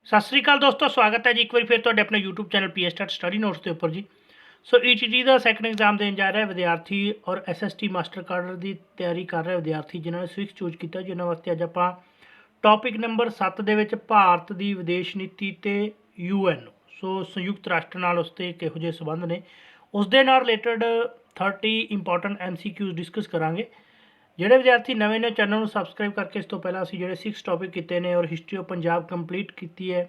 सत श्री अकाल दोस्तों, स्वागत है जी एक बार फिर तो अपने YouTube channel P S study notes के उपर जी। सो ईटीटी का सैकेंड एग्जाम देने जा रहा है विद्यार्थी और SST मास्टर कार्ड की तैयारी कर रहे विद्यार्थी जिन्होंने स्विक्स चूज किया, जिन्होंने वास्ते अज आप टॉपिक नंबर 7 के भारत की विदेश नीति तो UN सो संयुक्त राष्ट्र नाल उसते किहो जिहे संबंध ने उस दे नाल रिलेटेड 30 इंपॉर्टेंट MCQs डिस्कस करांगे। ਜਿਹੜੇ ਵਿਦਿਆਰਥੀ ਨਵੇਂ ਨੇ ਚੈਨਲ ਨੂੰ ਸਬਸਕ੍ਰਾਈਬ ਕਰਕੇ ਇਸ ਤੋਂ ਪਹਿਲਾਂ ਅਸੀਂ ਜਿਹੜੇ 6 ਟੌਪਿਕ ਕੀਤੇ ਨੇ ਔਰ ਹਿਸਟਰੀ ਆਫ ਪੰਜਾਬ ਕੰਪਲੀਟ ਕੀਤੀ ਹੈ।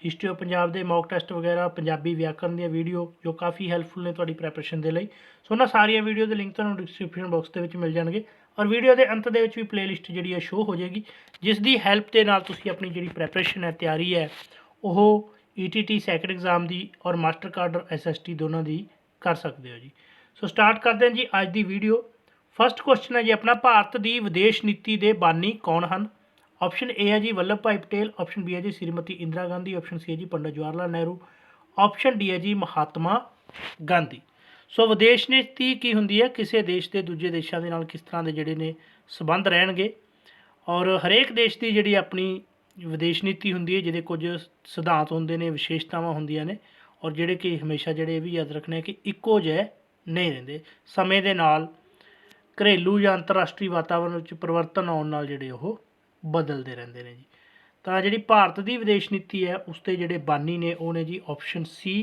ਹਿਸਟਰੀ ਆਫ ਪੰਜਾਬ ਦੇ ਮੌਕ ਟੈਸਟ ਵਗੈਰਾ, ਪੰਜਾਬੀ ਵਿਆਕਰਨ ਦੀਆਂ ਵੀਡੀਓ ਜੋ ਕਾਫੀ ਹੈਲਪਫੁਲ ਨੇ ਤੁਹਾਡੀ ਪ੍ਰੈਪਰੇਸ਼ਨ ਦੇ ਲਈ। ਸੋ ਉਹਨਾਂ ਸਾਰੀਆਂ ਵੀਡੀਓ ਦੇ ਲਿੰਕ ਤੁਹਾਨੂੰ ਡਿਸਕ੍ਰਿਪਸ਼ਨ ਬਾਕਸ ਦੇ ਵਿੱਚ ਮਿਲ ਜਾਣਗੇ ਔਰ ਵੀਡੀਓ ਦੇ ਅੰਤ ਦੇ ਵਿੱਚ ਵੀ ਪਲੇਲਿਸਟ ਜਿਹੜੀ ਹੈ ਸ਼ੋ ਹੋ ਜਾਏਗੀ, ਜਿਸ ਦੀ ਹੈਲਪ ਦੇ ਨਾਲ ਤੁਸੀਂ ਆਪਣੀ ਜਿਹੜੀ ਪ੍ਰੈਪਰੇਸ਼ਨ ਹੈ, ਤਿਆਰੀ ਹੈ, ਉਹ ETT ਸੈਕਿੰਡ ਐਗਜ਼ਾਮ ਦੀ ਔਰ ਮਾਸਟਰ ਕਾਰਡ ਔਰ SST ਦੋਨਾਂ ਦੀ ਕਰ ਸਕਦੇ ਹੋ ਜੀ। ਸੋ ਸਟਾਰਟ ਕਰਦੇ ਹਾਂ ਜੀ ਅੱਜ ਦੀ ਵੀਡੀਓ। फस्ट क्वेश्चन है जी अपना, भारत की विदेश नीति के बानी कौन हैं? ऑप्शन ए है जी वल्लभ भाई पटेल, ऑप्शन बी है जी श्रीमती इंदिरा गांधी, ऑप्शन सी है जी पंडित जवाहर लाल नेहरू, ऑप्शन डी है जी महात्मा गांधी। सो विदेश नीति की होंगी है, किसी देश के दूजे देशों के नाल किस तरह के जोड़े ने संबंध रहनगे और हरेक देश की जी अपनी विदेश नीति होंगी है जिहदे कुछ सिद्धांत होंगे ने, विशेषतावां होंदियां ने और जिहड़े कि हमेशा जिहड़े भी याद रखने कि इक्को जिहे नहीं रहिंदे, समय दे नाल घरेलू या अंतरराष्ट्रीय वातावरण परिवर्तन आने नाल जिहड़े ओह बदलते रहते हैं जी। तो जी भारत की विदेश नीति है उसके जोड़े बानी ने वो ने जी ऑप्शन सी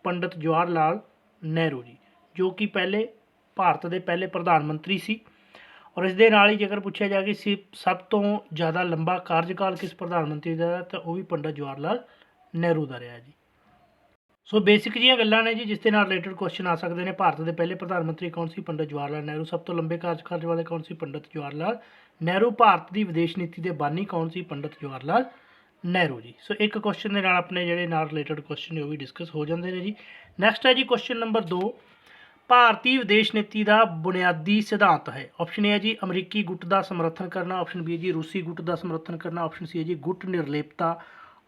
पंडित जवाहर लाल नेहरू जी, जो कि पहले भारत के पहले प्रधानमंत्री सी। और इस दे नाल ही जेकर पूछा जाए कि सब तो ज़्यादा लंबा कार्यकाल किस प्रधानमंत्री का है, तो वह भी पंडित जवाहर लाल नेहरू का रहा जी। सो बेसिक जी गल्लां ने जी जिसके नाल रिलेटेड क्वेश्चन आ सकते हैं। भारत के पहले प्रधानमंत्री कौन सी? पंडित जवाहर लाल नेहरू। सब तो लंबे कार्यकाल वाले कौन सी? पंडित जवाहर लाल नेहरू। भारत की विदेश नीति के बानी कौन सी? पंडित जवाहर लाल नेहरू जी। सो एक क्वेश्चन के नाल अपने जोड़े नाल रिलेटेड क्वेश्चन ने वो भी डिस्कस हो जाते हैं जी। नैक्सट है जी क्वेश्चन नंबर 2, भारतीय विदेश नीति का बुनियादी सिद्धांत है। ऑप्शन ए है जी अमरीकी गुट का समर्थन करना, ऑप्शन बी है जी रूसी गुट का समर्थन करना, ऑप्शन सी है जी गुट निर्लेपता,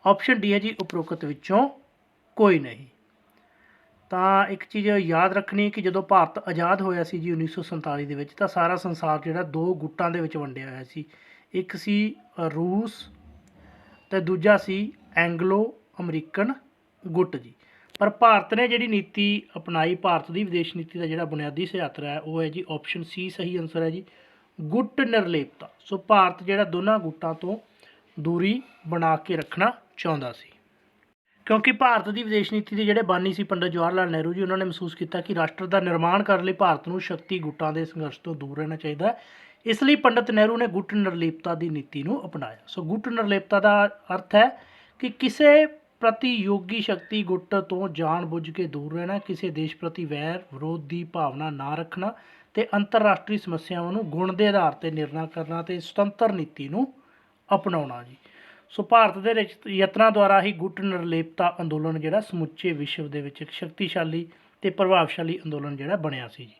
ऑप्शन डी है जी उपरोक्त विचों कोई नहीं। तो एक चीज़ याद रखनी कि जो भारत आज़ाद होया सी जी 1947 के तो सारा संसार जोड़ा दो गुटां दे विच वंडिया होया सी। एक सी रूस तो दूजा सी एंगलो अमरीकन गुट जी। पर भारत ने जी नीति अपनाई, भारत की विदेश नीति का जोड़ा बुनियादी सिद्धांत है वो है जी ऑप्शन सी सही आंसर है जी गुट निर्लेपता। सो भारत जोड़ा दोनों गुटां तो दूरी बना के रखना चाहता सी, क्योंकि भारत की विदेश नीति के जोड़े बानी सी पंडित जवाहर लाल नेहरू जी, उन्होंने महसूस किया कि राष्ट्र का निर्माण करने लिए भारत को शक्ति गुटां के संघर्ष तो दूर रहना चाहिए। इसलिए पंडित नेहरू ने गुट निर्लेपता की नीति को अपनाया। सो गुट निर्लेपता का अर्थ है कि किसी प्रतियोगी शक्ति गुट तो जानबूझ के दूर रहना, किसी देश प्रति वैर विरोध की भावना ना रखना तो अंतरराष्ट्रीय समस्याओं को गुण के आधार पर निर्णय करना तो सुतंत्र नीति को अपनाना जी। सो भारत के यत्नों द्वारा ही गुट निर्लेपता अंदोलन जोड़ा समुचे विश्व के एक शक्तिशाली तो प्रभावशाली अंदोलन जोड़ा बनया सी जी।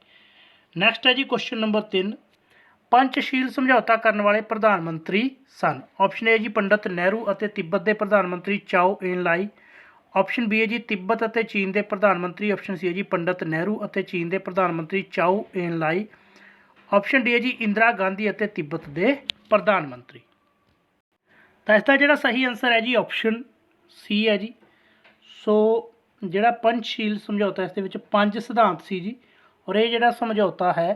नैक्सट है जी क्वेश्चन नंबर 3, पंचशील समझौता करने वाले प्रधानमंत्री सन। ऑप्शन ए जी पंडित नेहरू और तिब्बत के प्रधानमंत्री चाओ एन लाई, ऑप्शन बी है जी तिब्बत और चीन के प्रधानमंत्री, ऑप्शन सी है जी पंडित नेहरू और चीन के प्रधानमंत्री चाओ एन लाई, ऑप्शन डी है जी इंदिरा गांधी और तिब्बत के प्रधानमंत्री। तो इसका जोड़ा सही आंसर है जी ऑप्शन सी है जी। सो जोड़ा पंचशील समझौता इस 5 सिद्धांत सी जी और ये जोड़ा समझौता है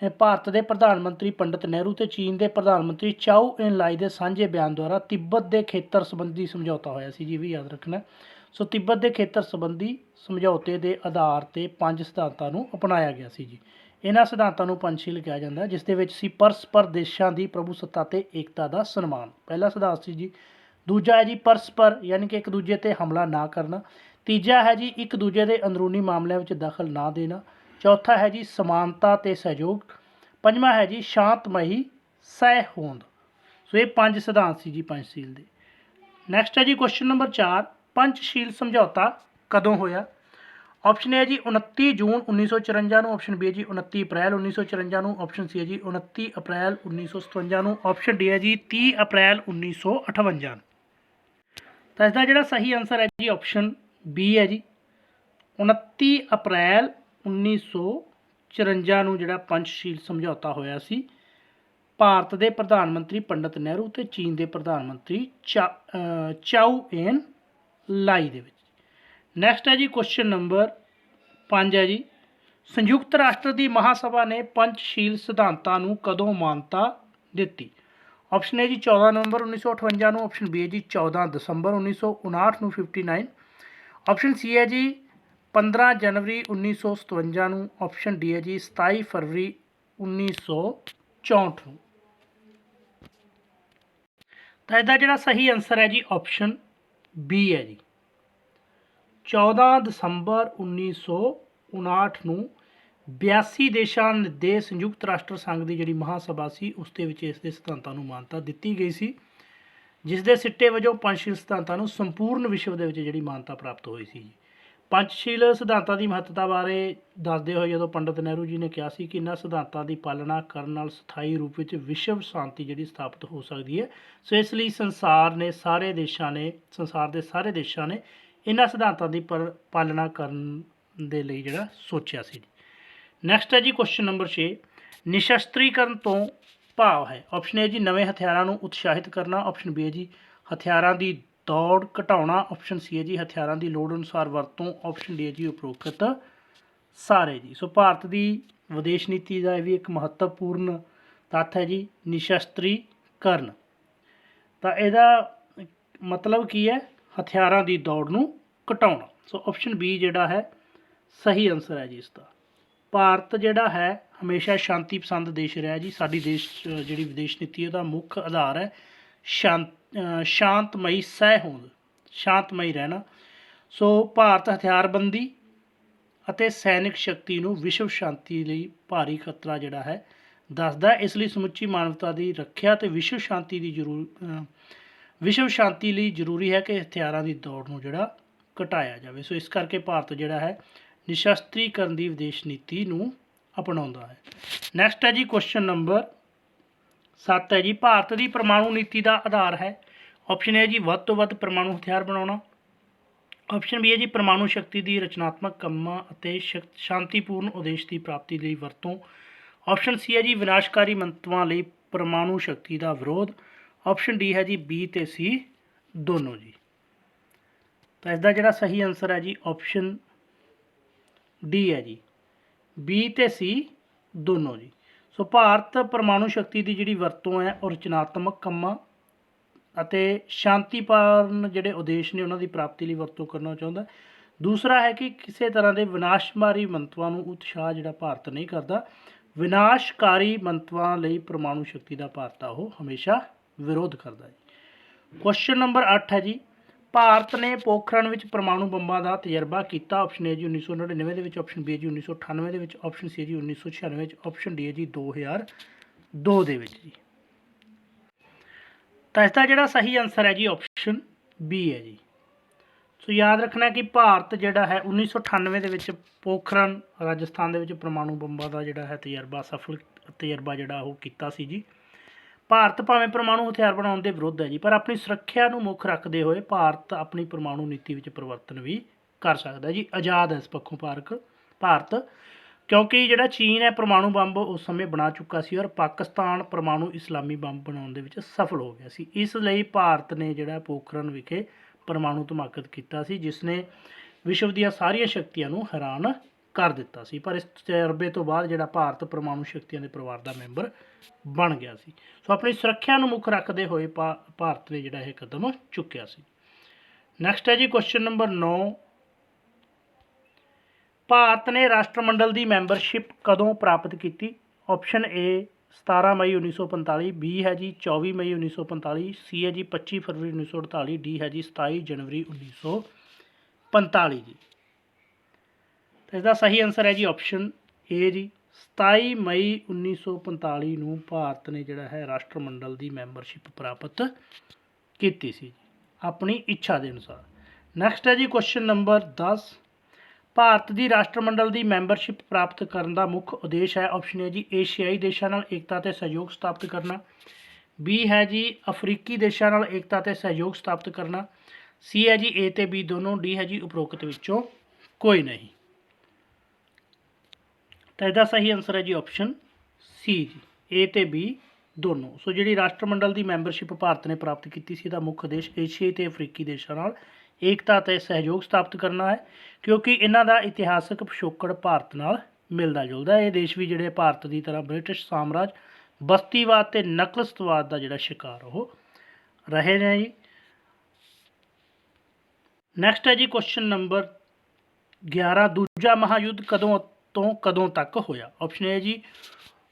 भारत के प्रधानमंत्री पंडित नेहरू तो चीन के प्रधानमंत्री चाओ एन लाई के सांझे बयान द्वारा तिब्बत के खेतर संबंधी समझौता होया सी जी, भी याद रखना। सो तिब्बत के खेतर संबंधी समझौते के आधार पर 5 सिद्धांतों को अपनाया गया सी जी। इन्होंने सिद्धांतों को पंचशील कहा जाता है, जिस दे विच सी परस्पर देशों की प्रभुसत्ता ते एकता का सन्मान, पहला सिद्धांत सी जी। दूजा है जी परस्पर यानी कि एक दूजे ते हमला ना करना। तीजा है जी एक दूजे के अंदरूनी मामलों में दखल ना देना। चौथा है जी समानता ते सहयोग। पंजवां है जी शांतमई सहहोंद। सो ये 5 सिद्धांत सी जी पंचशील दे। नैक्सट है जी क्वेश्चन नंबर 4, पंचशील समझौता कदों होया? ऑप्शन है जी 29 जून 1954 को, ऑप्शन बी है जी 29 अप्रैल 1954 को, ऑप्शन सी है जी 29 अप्रैल 1957 को, ऑप्शन डी है जी 30 अप्रैल 1958। तो इसका जोड़ा सही आंसर है जी ऑप्शन बी है जी 29 अप्रैल 1954 को जोड़ा पंचशील समझौता होया सी ਭਾਰਤ ਦੇ ਪ੍ਰਧਾਨ ਮੰਤਰੀ ਪੰਡਿਤ ਨਹਿਰੂ ਤੇ ਚੀਨ ਦੇ ਪ੍ਰਧਾਨ ਮੰਤਰੀ ਚਾਓ ਏਨ ਲਾਈ ਦੇ ਵਿੱਚ। ਨੈਕਸਟ ਹੈ ਜੀ ਕੁਐਸਚਨ ਨੰਬਰ 5 ਹੈ ਜੀ, ਸੰਯੁਕਤ ਰਾਸ਼ਟਰ ਦੀ ਮਹਾਸਭਾ ਨੇ ਪੰਚਸ਼ੀਲ ਸਿਧਾਂਤਾਂ ਨੂੰ ਕਦੋਂ ਮਾਨਤਾ ਦਿੱਤੀ? ਆਪਸ਼ਨ ਹੈ ਜੀ 14 ਨਵੰਬਰ 1958 ਨੂੰ, ਆਪਸ਼ਨ ਬੀ ਹੈ ਜੀ 14 ਦਸੰਬਰ 1959 ਨੂੰ 59, ਆਪਸ਼ਨ ਸੀ ਹੈ ਜੀ 15 ਜਨਵਰੀ 1957 ਨੂੰ, ਆਪਸ਼ਨ ਡੀ ਹੈ ਜੀ 27 ਫਰਵਰੀ 1964 ਨੂੰ। ਤਾਂ ਇਹਦਾ ਜਿਹੜਾ ਸਹੀ ਆਨਸਰ ਹੈ ਜੀ ਆਪਸ਼ਨ ਬੀ ਹੈ ਜੀ 14 ਦਸੰਬਰ 1959 ਨੂੰ 82 ਦੇਸ਼ਾਂ ਦੇ ਸੰਯੁਕਤ ਰਾਸ਼ਟਰ ਸੰਘ ਦੀ ਜਿਹੜੀ ਮਹਾਸਭਾ ਸੀ ਉਸ ਦੇ ਵਿੱਚ ਇਸ ਦੇ ਸਿਧਾਂਤਾਂ ਨੂੰ ਮਾਨਤਾ ਦਿੱਤੀ ਗਈ ਸੀ, ਜਿਸ ਦੇ ਸਿੱਟੇ ਵਜੋਂ ਪੰਚਸ਼ੀਲ ਸਿਧਾਂਤਾਂ ਨੂੰ ਸੰਪੂਰਨ ਵਿਸ਼ਵ ਦੇ ਵਿੱਚ ਜਿਹੜੀ ਮਾਨਤਾ ਪ੍ਰਾਪਤ ਹੋਈ ਸੀ। ਪੰਚਸ਼ੀਲ ਸਿਧਾਂਤਾਂ ਦੀ ਮਹੱਤਤਾ ਬਾਰੇ ਦੱਸਦੇ ਹੋਏ ਜਦੋਂ ਪੰਡਿਤ ਨਹਿਰੂ ਜੀ ਨੇ ਕਿਹਾ ਸੀ ਕਿ ਇਹਨਾਂ ਸਿਧਾਂਤਾਂ ਦੀ ਪਾਲਣਾ ਕਰਨ ਨਾਲ ਸਥਾਈ ਰੂਪ ਵਿੱਚ ਵਿਸ਼ਵ ਸ਼ਾਂਤੀ ਜਿਹੜੀ ਸਥਾਪਿਤ ਹੋ ਸਕਦੀ ਹੈ, ਸੋ ਇਸ ਲਈ ਸੰਸਾਰ ਦੇ ਸਾਰੇ ਦੇਸ਼ਾਂ ਨੇ ਇਹਨਾਂ ਸਿਧਾਂਤਾਂ ਦੀ ਪਾਲਣਾ ਕਰਨ ਦੇ ਲਈ ਜਿਹੜਾ ਸੋਚਿਆ ਸੀ। ਨੈਕਸਟ ਹੈ ਜੀ ਕੁਐਸਚਨ ਨੰਬਰ 6, ਨਿਸ਼ਸਤਰੀਕਰਨ ਤੋਂ ਭਾਵ ਹੈ? ਆਪਸ਼ਨ ਏ ਜੀ ਨਵੇਂ ਹਥਿਆਰਾਂ ਨੂੰ ਉਤਸ਼ਾਹਿਤ ਕਰਨਾ, ਆਪਸ਼ਨ ਬੀ ਹੈ ਜੀ ਹਥਿਆਰਾਂ ਦੀ ਦੌੜ ਘਟਾਉਣਾ, ਆਪਸ਼ਨ ਸੀ ਹੈ ਜੀ ਹਥਿਆਰਾਂ ਦੀ ਲੋੜ ਅਨੁਸਾਰ ਵਰਤੋਂ, ਆਪਸ਼ਨ ਡੀ ਹੈ ਜੀ ਉਪਰੋਕਤ ਸਾਰੇ ਜੀ। ਸੋ ਭਾਰਤ ਦੀ ਵਿਦੇਸ਼ ਨੀਤੀ ਦਾ ਇਹ ਵੀ ਇੱਕ ਮਹੱਤਵਪੂਰਨ ਤੱਥ ਹੈ ਜੀ ਨਿਸ਼ਸਤਰੀਕਰਨ। ਤਾਂ ਇਹਦਾ ਮਤਲਬ ਕੀ ਹੈ? ਹਥਿਆਰਾਂ ਦੀ ਦੌੜ ਨੂੰ ਘਟਾਉਣਾ। ਸੋ ਆਪਸ਼ਨ ਬੀ ਜਿਹੜਾ ਹੈ ਸਹੀ ਆਨਸਰ ਹੈ ਜੀ ਇਸ ਦਾ। ਭਾਰਤ ਜਿਹੜਾ ਹੈ ਹਮੇਸ਼ਾ ਸ਼ਾਂਤੀ ਪਸੰਦ ਦੇਸ਼ ਰਿਹਾ ਜੀ। ਸਾਡੀ ਜਿਹੜੀ ਵਿਦੇਸ਼ ਨੀਤੀ ਉਹਦਾ ਮੁੱਖ ਆਧਾਰ ਹੈ ਸ਼ਾਂਤਮਈ ਸਹਿਹੋਂਦ, ਸ਼ਾਂਤਮਈ ਰਹਿਣਾ। ਸੋ ਭਾਰਤ ਹਥਿਆਰਬੰਦੀ ਅਤੇ ਸੈਨਿਕ ਸ਼ਕਤੀ ਨੂੰ ਵਿਸ਼ਵ ਸ਼ਾਂਤੀ ਲਈ ਭਾਰੀ ਖਤਰਾ ਜਿਹੜਾ ਹੈ ਦੱਸਦਾ, ਇਸ ਲਈ ਸਮੁੱਚੀ ਮਾਨਵਤਾ ਦੀ ਰੱਖਿਆ ਅਤੇ ਵਿਸ਼ਵ ਸ਼ਾਂਤੀ ਲਈ ਜ਼ਰੂਰੀ ਹੈ ਕਿ ਹਥਿਆਰਾਂ ਦੀ ਦੌੜ ਨੂੰ ਜਿਹੜਾ ਘਟਾਇਆ ਜਾਵੇ। ਸੋ ਇਸ ਕਰਕੇ ਭਾਰਤ ਜਿਹੜਾ ਹੈ ਨਿਸ਼ਸਤਰੀਕਰਨ ਦੀ ਵਿਦੇਸ਼ ਨੀਤੀ ਨੂੰ ਅਪਣਾਉਂਦਾ ਹੈ। ਨੈਕਸਟ ਹੈ ਜੀ ਕੁਐਸਚਨ ਨੰਬਰ 7 ਹੈ ਜੀ, ਭਾਰਤ ਦੀ ਪਰਮਾਣੂ ਨੀਤੀ ਦਾ ਆਧਾਰ ਹੈ? ਆਪਸ਼ਨ ਹੈ ਜੀ ਵੱਧ ਤੋਂ ਵੱਧ ਪਰਮਾਣੂ ਹਥਿਆਰ ਬਣਾਉਣਾ, ਆਪਸ਼ਨ ਬੀ ਹੈ ਜੀ ਪਰਮਾਣੂ ਸ਼ਕਤੀ ਦੀ ਰਚਨਾਤਮਕ ਕੰਮਾਂ ਅਤੇ ਸ਼ਾਂਤੀਪੂਰਨ ਉਦੇਸ਼ ਦੀ ਪ੍ਰਾਪਤੀ ਲਈ ਵਰਤੋਂ, ਆਪਸ਼ਨ ਸੀ ਹੈ ਜੀ ਵਿਨਾਸ਼ਕਾਰੀ ਮੰਤਵਾਂ ਲਈ ਪਰਮਾਣੂ ਸ਼ਕਤੀ ਦਾ ਵਿਰੋਧ, ਆਪਸ਼ਨ ਡੀ ਹੈ ਜੀ ਬੀ ਤੇ ਸੀ ਦੋਨੋਂ ਜੀ। ਤਾਂ ਇਸ ਦਾ ਜਿਹੜਾ ਸਹੀ ਆਨਸਰ ਹੈ ਜੀ ਆਪਸ਼ਨ ਡੀ ਹੈ ਜੀ ਬੀ ਤੇ ਸੀ ਦੋਨੋਂ ਜੀ। ਸੋ ਭਾਰਤ ਪਰਮਾਣੂ ਸ਼ਕਤੀ ਦੀ ਜਿਹੜੀ ਵਰਤੋਂ ਹੈ ਉਹ ਰਚਨਾਤਮਕ ਕੰਮਾਂ ਅਤੇ ਸ਼ਾਂਤੀਪੂਰਨ ਜਿਹੜੇ ਉਦੇਸ਼ ਨੇ ਉਹਨਾਂ ਦੀ ਪ੍ਰਾਪਤੀ ਲਈ ਵਰਤੋਂ ਕਰਨਾ ਚਾਹੁੰਦਾ। ਦੂਸਰਾ ਹੈ ਕਿ ਕਿਸੇ ਤਰ੍ਹਾਂ ਦੇ ਵਿਨਾਸ਼ਕਾਰੀ ਮੰਤਵਾਂ ਨੂੰ ਉਤਸ਼ਾਹ ਜਿਹੜਾ ਭਾਰਤ ਨਹੀਂ ਕਰਦਾ। ਵਿਨਾਸ਼ਕਾਰੀ ਮੰਤਵਾਂ ਲਈ ਪਰਮਾਣੂ ਸ਼ਕਤੀ ਦਾ ਭਾਰਤ ਉਹ ਹਮੇਸ਼ਾ ਵਿਰੋਧ ਕਰਦਾ ਜੀ। ਕੁਐਸਚਨ ਨੰਬਰ 8 ਹੈ ਜੀ, ਭਾਰਤ ਨੇ ਪੋਖਰਨ ਵਿੱਚ ਪਰਮਾਣੂ ਬੰਬਾਂ ਦਾ ਤਜਰਬਾ ਕੀਤਾ। ਆਪਸ਼ਨ ਏ ਜੀ 1999 ਦੇ ਵਿੱਚ, ਆਪਸ਼ਨ ਬੀ ਜੀ 1998 ਦੇ ਵਿੱਚ, ਆਪਸ਼ਨ ਸੀ ਜੀ 1996 ਵਿੱਚ, ਆਪਸ਼ਨ ਡੀ ਹੈ ਜੀ 2002 ਦੇ ਵਿੱਚ ਜੀ। ਤਾਂ ਇਸ ਦਾ ਜਿਹੜਾ ਸਹੀ ਆਨਸਰ ਹੈ ਜੀ ਆਪਸ਼ਨ ਬੀ ਹੈ ਜੀ। ਸੋ ਯਾਦ ਰੱਖਣਾ ਕਿ ਭਾਰਤ ਜਿਹੜਾ ਹੈ 1998 ਦੇ ਵਿੱਚ ਪੋਖਰਨ ਰਾਜਸਥਾਨ ਦੇ ਵਿੱਚ ਪਰਮਾਣੂ ਬੰਬਾਂ ਦਾ ਜਿਹੜਾ ਹੈ ਸਫਲ ਤਜਰਬਾ ਜਿਹੜਾ ਉਹ ਕੀਤਾ ਸੀ ਜੀ। ਭਾਰਤ ਭਾਵੇਂ ਪਰਮਾਣੂ ਹਥਿਆਰ ਬਣਾਉਣ ਦੇ ਵਿਰੁੱਧ ਹੈ ਜੀ, ਪਰ ਆਪਣੀ ਸੁਰੱਖਿਆ ਨੂੰ ਮੁੱਖ ਰੱਖਦੇ ਹੋਏ ਭਾਰਤ ਆਪਣੀ ਪਰਮਾਣੂ ਨੀਤੀ ਵਿੱਚ ਪਰਿਵਰਤਨ ਵੀ ਕਰ ਸਕਦਾ ਜੀ। ਆਜ਼ਾਦ ਹੈ ਇਸ ਪੱਖੋਂ ਭਾਰਤ, ਕਿਉਂਕਿ ਜਿਹੜਾ ਚੀਨ ਹੈ ਪਰਮਾਣੂ ਬੰਬ ਉਸ ਸਮੇਂ ਬਣਾ ਚੁੱਕਾ ਸੀ ਔਰ ਪਾਕਿਸਤਾਨ ਪਰਮਾਣੂ ਇਸਲਾਮੀ ਬੰਬ ਬਣਾਉਣ ਦੇ ਵਿੱਚ ਸਫਲ ਹੋ ਗਿਆ ਸੀ। ਇਸ ਲਈ ਭਾਰਤ ਨੇ ਜਿਹੜਾ ਪੋਖਰਨ ਵਿਖੇ ਪਰਮਾਣੂ ਧਮਾਕਾ ਕੀਤਾ ਸੀ, ਜਿਸ ਨੇ ਵਿਸ਼ਵ ਦੀਆਂ ਸਾਰੀਆਂ ਸ਼ਕਤੀਆਂ ਨੂੰ ਹੈਰਾਨ ਕਰ ਦਿੱਤਾ ਸੀ। ਪਰ ਇਸ ਤਜਰਬੇ ਤੋਂ ਬਾਅਦ ਜਿਹੜਾ ਭਾਰਤ ਪਰਮਾਣੂ ਸ਼ਕਤੀਆਂ ਦੇ ਪਰਿਵਾਰ ਦਾ ਮੈਂਬਰ ਬਣ ਗਿਆ ਸੀ। ਸੋ ਆਪਣੀ ਸੁਰੱਖਿਆ ਨੂੰ ਮੁੱਖ ਰੱਖਦੇ ਹੋਏ ਭਾਰਤ ਨੇ ਜਿਹੜਾ ਇਹ ਕਦਮ ਚੁੱਕਿਆ ਸੀ। ਨੈਕਸਟ ਹੈ ਜੀ ਕੁਐਸਚਨ ਨੰਬਰ 9, ਭਾਰਤ ਨੇ ਰਾਸ਼ਟਰਮੰਡਲ ਦੀ ਮੈਂਬਰਸ਼ਿਪ ਕਦੋਂ ਪ੍ਰਾਪਤ ਕੀਤੀ? ਆਪਸ਼ਨ ਏ 17 ਮਈ 1945, ਬੀ ਹੈ ਜੀ 24 ਮਈ 1945, ਸੀ ਹੈ ਜੀ 25 ਫਰਵਰੀ 1948, ਡੀ ਹੈ ਜੀ 27 ਜਨਵਰੀ 1945 ਜੀ। ਤਾਂ ਇਸਦਾ ਸਹੀ ਆਨਸਰ ਹੈ ਜੀ ਆਪਸ਼ਨ ਏ ਜੀ 27 ਮਈ 1945 ਨੂੰ ਭਾਰਤ ਨੇ ਜਿਹੜਾ ਹੈ ਰਾਸ਼ਟਰਮੰਡਲ ਦੀ ਮੈਂਬਰਸ਼ਿਪ ਪ੍ਰਾਪਤ ਕੀਤੀ ਸੀ ਆਪਣੀ ਇੱਛਾ ਦੇ ਅਨੁਸਾਰ। ਨੈਕਸਟ ਹੈ ਜੀ ਕੁਐਸਚਨ ਨੰਬਰ 10, ਭਾਰਤ ਦੀ ਰਾਸ਼ਟਰਮੰਡਲ ਦੀ ਮੈਂਬਰਸ਼ਿਪ ਪ੍ਰਾਪਤ ਕਰਨ ਦਾ ਮੁੱਖ ਉਦੇਸ਼ ਹੈ? ਆਪਸ਼ਨ ਹੈ ਜੀ ਏਸ਼ੀਆਈ ਦੇਸ਼ਾਂ ਨਾਲ ਏਕਤਾ ਅਤੇ ਸਹਿਯੋਗ ਸਥਾਪਿਤ ਕਰਨਾ, ਬੀ ਹੈ ਜੀ ਅਫਰੀਕੀ ਦੇਸ਼ਾਂ ਨਾਲ ਏਕਤਾ ਅਤੇ ਸਹਿਯੋਗ ਸਥਾਪਿਤ ਕਰਨਾ, ਸੀ ਹੈ ਜੀ ਏ ਤੇ ਬੀ ਦੋਨੋਂ, ਡੀ ਹੈ ਜੀ ਉਪਰੋਕਤ ਵਿੱਚੋਂ ਕੋਈ ਨਹੀਂ। ਤਾਂ ਇਹਦਾ ਸਹੀ ਆਨਸਰ ਹੈ ਜੀ ਆਪਸ਼ਨ ਸੀ ਜੀ ਏ ਤੇ ਬੀ ਦੋਨੋਂ। ਸੋ ਜਿਹੜੀ ਰਾਸ਼ਟਰਮੰਡਲ ਦੀ ਮੈਂਬਰਸ਼ਿਪ ਭਾਰਤ ਨੇ ਪ੍ਰਾਪਤ ਕੀਤੀ ਸੀ, ਇਹਦਾ ਮੁੱਖ ਉਦੇਸ਼ ਏਸ਼ੀਆਈ ਤੇ ਅਫਰੀਕੀ ਦੇਸ਼ਾਂ ਨਾਲ ਏਕਤਾ ਤੇ ਸਹਿਯੋਗ ਸਥਾਪਿਤ ਕਰਨਾ ਹੈ, ਕਿਉਂਕਿ ਇਹਨਾਂ ਦਾ ਇਤਿਹਾਸਕ ਪਿਛੋਕੜ ਭਾਰਤ ਨਾਲ ਮਿਲਦਾ ਜੁਲਦਾ। ਇਹ ਦੇਸ਼ ਵੀ ਜਿਹੜੇ ਭਾਰਤ ਦੀ ਤਰ੍ਹਾਂ ਬ੍ਰਿਟਿਸ਼ ਸਾਮਰਾਜ, ਬਸਤੀਵਾਦ ਤੇ ਨਕਲਸਤਵਾਦ ਦਾ ਜਿਹੜਾ ਸ਼ਿਕਾਰ ਉਹ ਰਹੇ ਨੇ ਜੀ। ਨੈਕਸਟ ਹੈ ਜੀ ਕੁਐਸਚਨ ਨੰਬਰ 11, ਦੂਜਾ ਮਹਾਯੁੱਧ ਕਦੋਂ ਤੋਂ ਕਦੋਂ ਤੱਕ ਹੋਇਆ? ਆਪਸ਼ਨ ਏ ਜੀ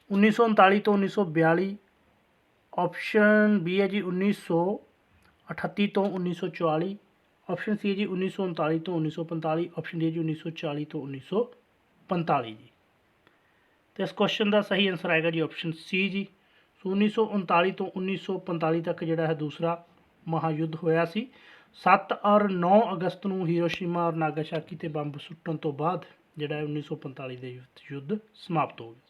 1939 ਤੋਂ 1942, ਆਪਸ਼ਨ ਬੀ ਹੈ ਜੀ 1938 ਤੋਂ 1944, ਆਪਸ਼ਨ ਸੀ ਹੈ ਜੀ 1939 ਤੋਂ 1945, ਆਪਸ਼ਨ ਡੀ ਹੈ ਜੀ 1940 ਤੋਂ 1945 ਜੀ। ਤੇ ਇਸ ਕੁਐਸਚਨ ਦਾ ਸਹੀ ਆਨਸਰ ਆਏਗਾ ਜੀ ਆਪਸ਼ਨ ਸੀ ਜੀ। ਸੋ 1939 ਤੋਂ 1945 ਤੱਕ ਜਿਹੜਾ ਹੈ ਦੂਸਰਾ ਮਹਾਯੁੱਧ ਹੋਇਆ ਸੀ। 7 ਔਰ 9 ਅਗਸਤ ਨੂੰ ਹੀਰੋਸ਼ੀਮਾ ਔਰ ਨਾਗਾਸਾਕੀ ਤੇ ਬੰਬ ਸੁੱਟਣ ਤੋਂ ਬਾਅਦ ਜਿਹੜਾ 1945 ਦੇ ਯੁੱਧ ਸਮਾਪਤ ਹੋ ਗਿਆ।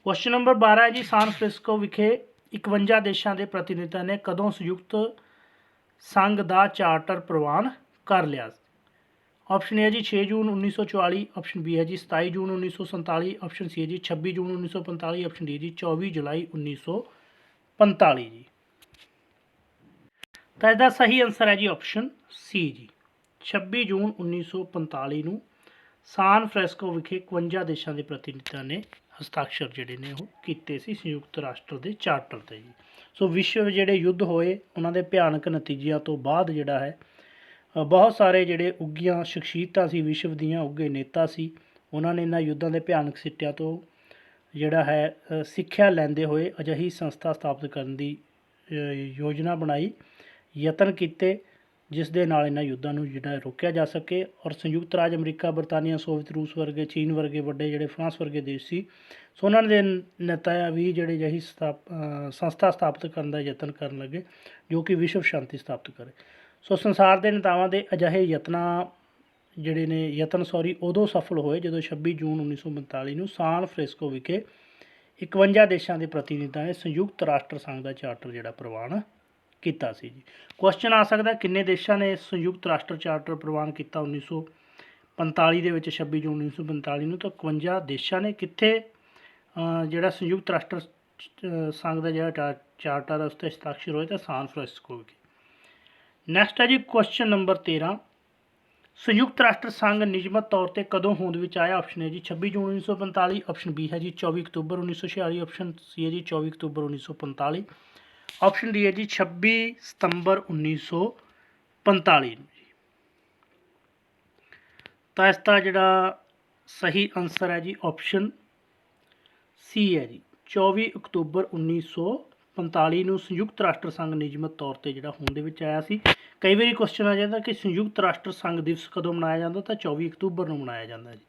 ਕੁਐਸਚਨ ਨੰਬਰ 12 ਹੈ ਜੀ, ਸਾਨ ਫ੍ਰਿਸਕੋ ਵਿਖੇ 51 ਦੇਸ਼ਾਂ ਦੇ ਪ੍ਰਤੀਨਿਧਾਂ ਨੇ ਕਦੋਂ ਸੰਯੁਕਤ ਸੰਘ ਦਾ ਚਾਰਟਰ ਪ੍ਰਵਾਨ ਕਰ ਲਿਆ? ਆਪਸ਼ਨ ਹੈ ਜੀ 6 ਜੂਨ 1944, ਆਪਸ਼ਨ ਬੀ ਹੈ ਜੀ 27 ਜੂਨ 1947, ਆਪਸ਼ਨ ਸੀ ਹੈ ਜੀ 26 ਜੂਨ 1945, ਆਪਸ਼ਨ ਡੀ ਜੀ 24 ਜੁਲਾਈ 1945 ਜੀ। ਤਾਂ ਇਹਦਾ ਸਹੀ ਆਨਸਰ ਹੈ ਜੀ ਆਪਸ਼ਨ ਸੀ ਜੀ, 26 ਜੂਨ 1945 ਨੂੰ ਸਾਨ ਫ੍ਰਿਸਕੋ ਵਿਖੇ 51 ਦੇਸ਼ਾਂ ਦੇ ਪ੍ਰਤੀਨਿਧਾਂ ਨੇ ਹਸਤਾਖਰ ਜਿਹੜੇ ਨੇ ਉਹ ਕੀਤੇ ਸੀ ਸੰਯੁਕਤ ਰਾਸ਼ਟਰ ਦੇ ਚਾਰਟਰ 'ਤੇ ਜੀ। ਸੋ ਵਿਸ਼ਵ ਜਿਹੜੇ ਯੁੱਧ ਹੋਏ ਉਹਨਾਂ ਦੇ ਭਿਆਨਕ ਨਤੀਜਿਆਂ ਤੋਂ ਬਾਅਦ ਜਿਹੜਾ ਹੈ ਬਹੁਤ ਸਾਰੇ ਜਿਹੜੇ ਉੱਘੀਆਂ ਸ਼ਖਸੀਅਤਾਂ ਸੀ ਵਿਸ਼ਵ ਦੀਆਂ, ਉੱਘੇ ਨੇਤਾ ਸੀ, ਉਹਨਾਂ ਨੇ ਇਹਨਾਂ ਯੁੱਧਾਂ ਦੇ ਭਿਆਨਕ ਸਿੱਟਿਆਂ ਤੋਂ ਜਿਹੜਾ ਹੈ ਸਿੱਖਿਆ ਲੈਂਦੇ ਹੋਏ ਅਜਿਹੀ ਸੰਸਥਾ ਸਥਾਪਿਤ ਕਰਨ ਦੀ ਯੋਜਨਾ ਬਣਾਈ, ਯਤਨ ਕੀਤੇ, ਜਿਸ ਦੇ ਨਾਲ ਇਹਨਾਂ ਯੁੱਧਾਂ ਨੂੰ ਜਿਹੜਾ ਰੋਕਿਆ ਜਾ ਸਕੇ। ਔਰ ਸੰਯੁਕਤ ਰਾਜ ਅਮਰੀਕਾ, ਬਰਤਾਨੀਆ, ਸੋਵੀਅਤ ਰੂਸ ਵਰਗੇ, ਚੀਨ ਵਰਗੇ ਵੱਡੇ ਜਿਹੜੇ ਫਰਾਂਸ ਵਰਗੇ ਦੇਸ਼ ਸੀ, ਸੋ ਉਹਨਾਂ ਦੇ ਨੇਤਾ ਵੀ ਜਿਹੜੇ ਅਜਿਹੀ ਸੰਸਥਾ ਸਥਾਪਿਤ ਕਰਨ ਦਾ ਯਤਨ ਕਰਨ ਲੱਗੇ ਜੋ ਕਿ ਵਿਸ਼ਵ ਸ਼ਾਂਤੀ ਸਥਾਪਿਤ ਕਰੇ। ਸੋ ਸੰਸਾਰ ਦੇ ਨੇਤਾਵਾਂ ਦੇ ਅਜਿਹੇ ਯਤਨ ਉਦੋਂ ਸਫਲ ਹੋਏ ਜਦੋਂ 26 ਜੂਨ 1942 ਨੂੰ ਸਾਨ ਫ੍ਰਿਸਕੋ ਵਿਖੇ 51 ਦੇਸ਼ਾਂ ਦੇ ਪ੍ਰਤੀਨਿਧਾਂ ਨੇ ਸੰਯੁਕਤ ਰਾਸ਼ਟਰ ਸੰਘ ਦਾ ਚਾਰਟਰ ਜਿਹੜਾ ਪ੍ਰਵਾਨ ਕੀਤਾ ਸੀ ਜੀ। ਕੁਐਸਚਨ ਆ ਸਕਦਾ ਕਿੰਨੇ ਦੇਸ਼ਾਂ ਨੇ ਸੰਯੁਕਤ ਰਾਸ਼ਟਰ ਚਾਰਟਰ ਪ੍ਰਵਾਨ ਕੀਤਾ 1945 ਦੇ ਵਿੱਚ, 26 ਜੂਨ 1945 ਨੂੰ? ਤਾਂ 51 ਦੇਸ਼ਾਂ ਨੇ। ਕਿੱਥੇ ਜਿਹੜਾ ਸੰਯੁਕਤ ਰਾਸ਼ਟਰ ਸੰਘ ਦਾ ਜਿਹੜਾ ਚਾਰਟਰ ਉਸ 'ਤੇ ਹਸਤਾਖਰ ਹੋਏ ਤਾਂ ਸਾਨ ਫ੍ਰਿਸਕੋ ਵਿਖੇ। ਨੈਕਸਟ ਹੈ ਜੀ ਕੁਐਸਚਨ ਨੰਬਰ 13, ਸੰਯੁਕਤ ਰਾਸ਼ਟਰ ਸੰਘ ਨਿਯਮਤ ਤੌਰ 'ਤੇ ਕਦੋਂ ਹੋਂਦ ਵਿੱਚ ਆਇਆ? ਆਪਸ਼ਨ ਹੈ ਜੀ 26 ਜੂਨ 1945, ਆਪਸ਼ਨ ਬੀ ਹੈ ਜੀ 24 ਅਕਤੂਬਰ 1946, ਆਪਸ਼ਨ ਸੀ ਹੈ ਜੀ 24 ਅਕਤੂਬਰ 1945, ਆਪਸ਼ਨ ਡੀ ਹੈ ਜੀ 26 ਸਤੰਬਰ 1945 ਨੂੰ ਜੀ। ਤਾਂ ਇਸ ਦਾ ਜਿਹੜਾ ਸਹੀ ਆਨਸਰ ਹੈ ਜੀ ਆਪਸ਼ਨ ਸੀ ਹੈ ਜੀ 24 ਅਕਤੂਬਰ 1945 ਨੂੰ ਸੰਯੁਕਤ ਰਾਸ਼ਟਰ ਸੰਘ ਨਿਯਮਤ ਤੌਰ 'ਤੇ ਜਿਹੜਾ ਹੋਂਦ ਦੇ ਵਿੱਚ ਆਇਆ ਸੀ। ਕਈ ਵਾਰੀ ਕੁਐਸਚਨ ਆ ਜਾਂਦਾ ਕਿ ਸੰਯੁਕਤ ਰਾਸ਼ਟਰ ਸੰਘ ਦਿਵਸ ਕਦੋਂ ਮਨਾਇਆ ਜਾਂਦਾ, ਤਾਂ 24 ਅਕਤੂਬਰ ਨੂੰ ਮਨਾਇਆ ਜਾਂਦਾ ਜੀ।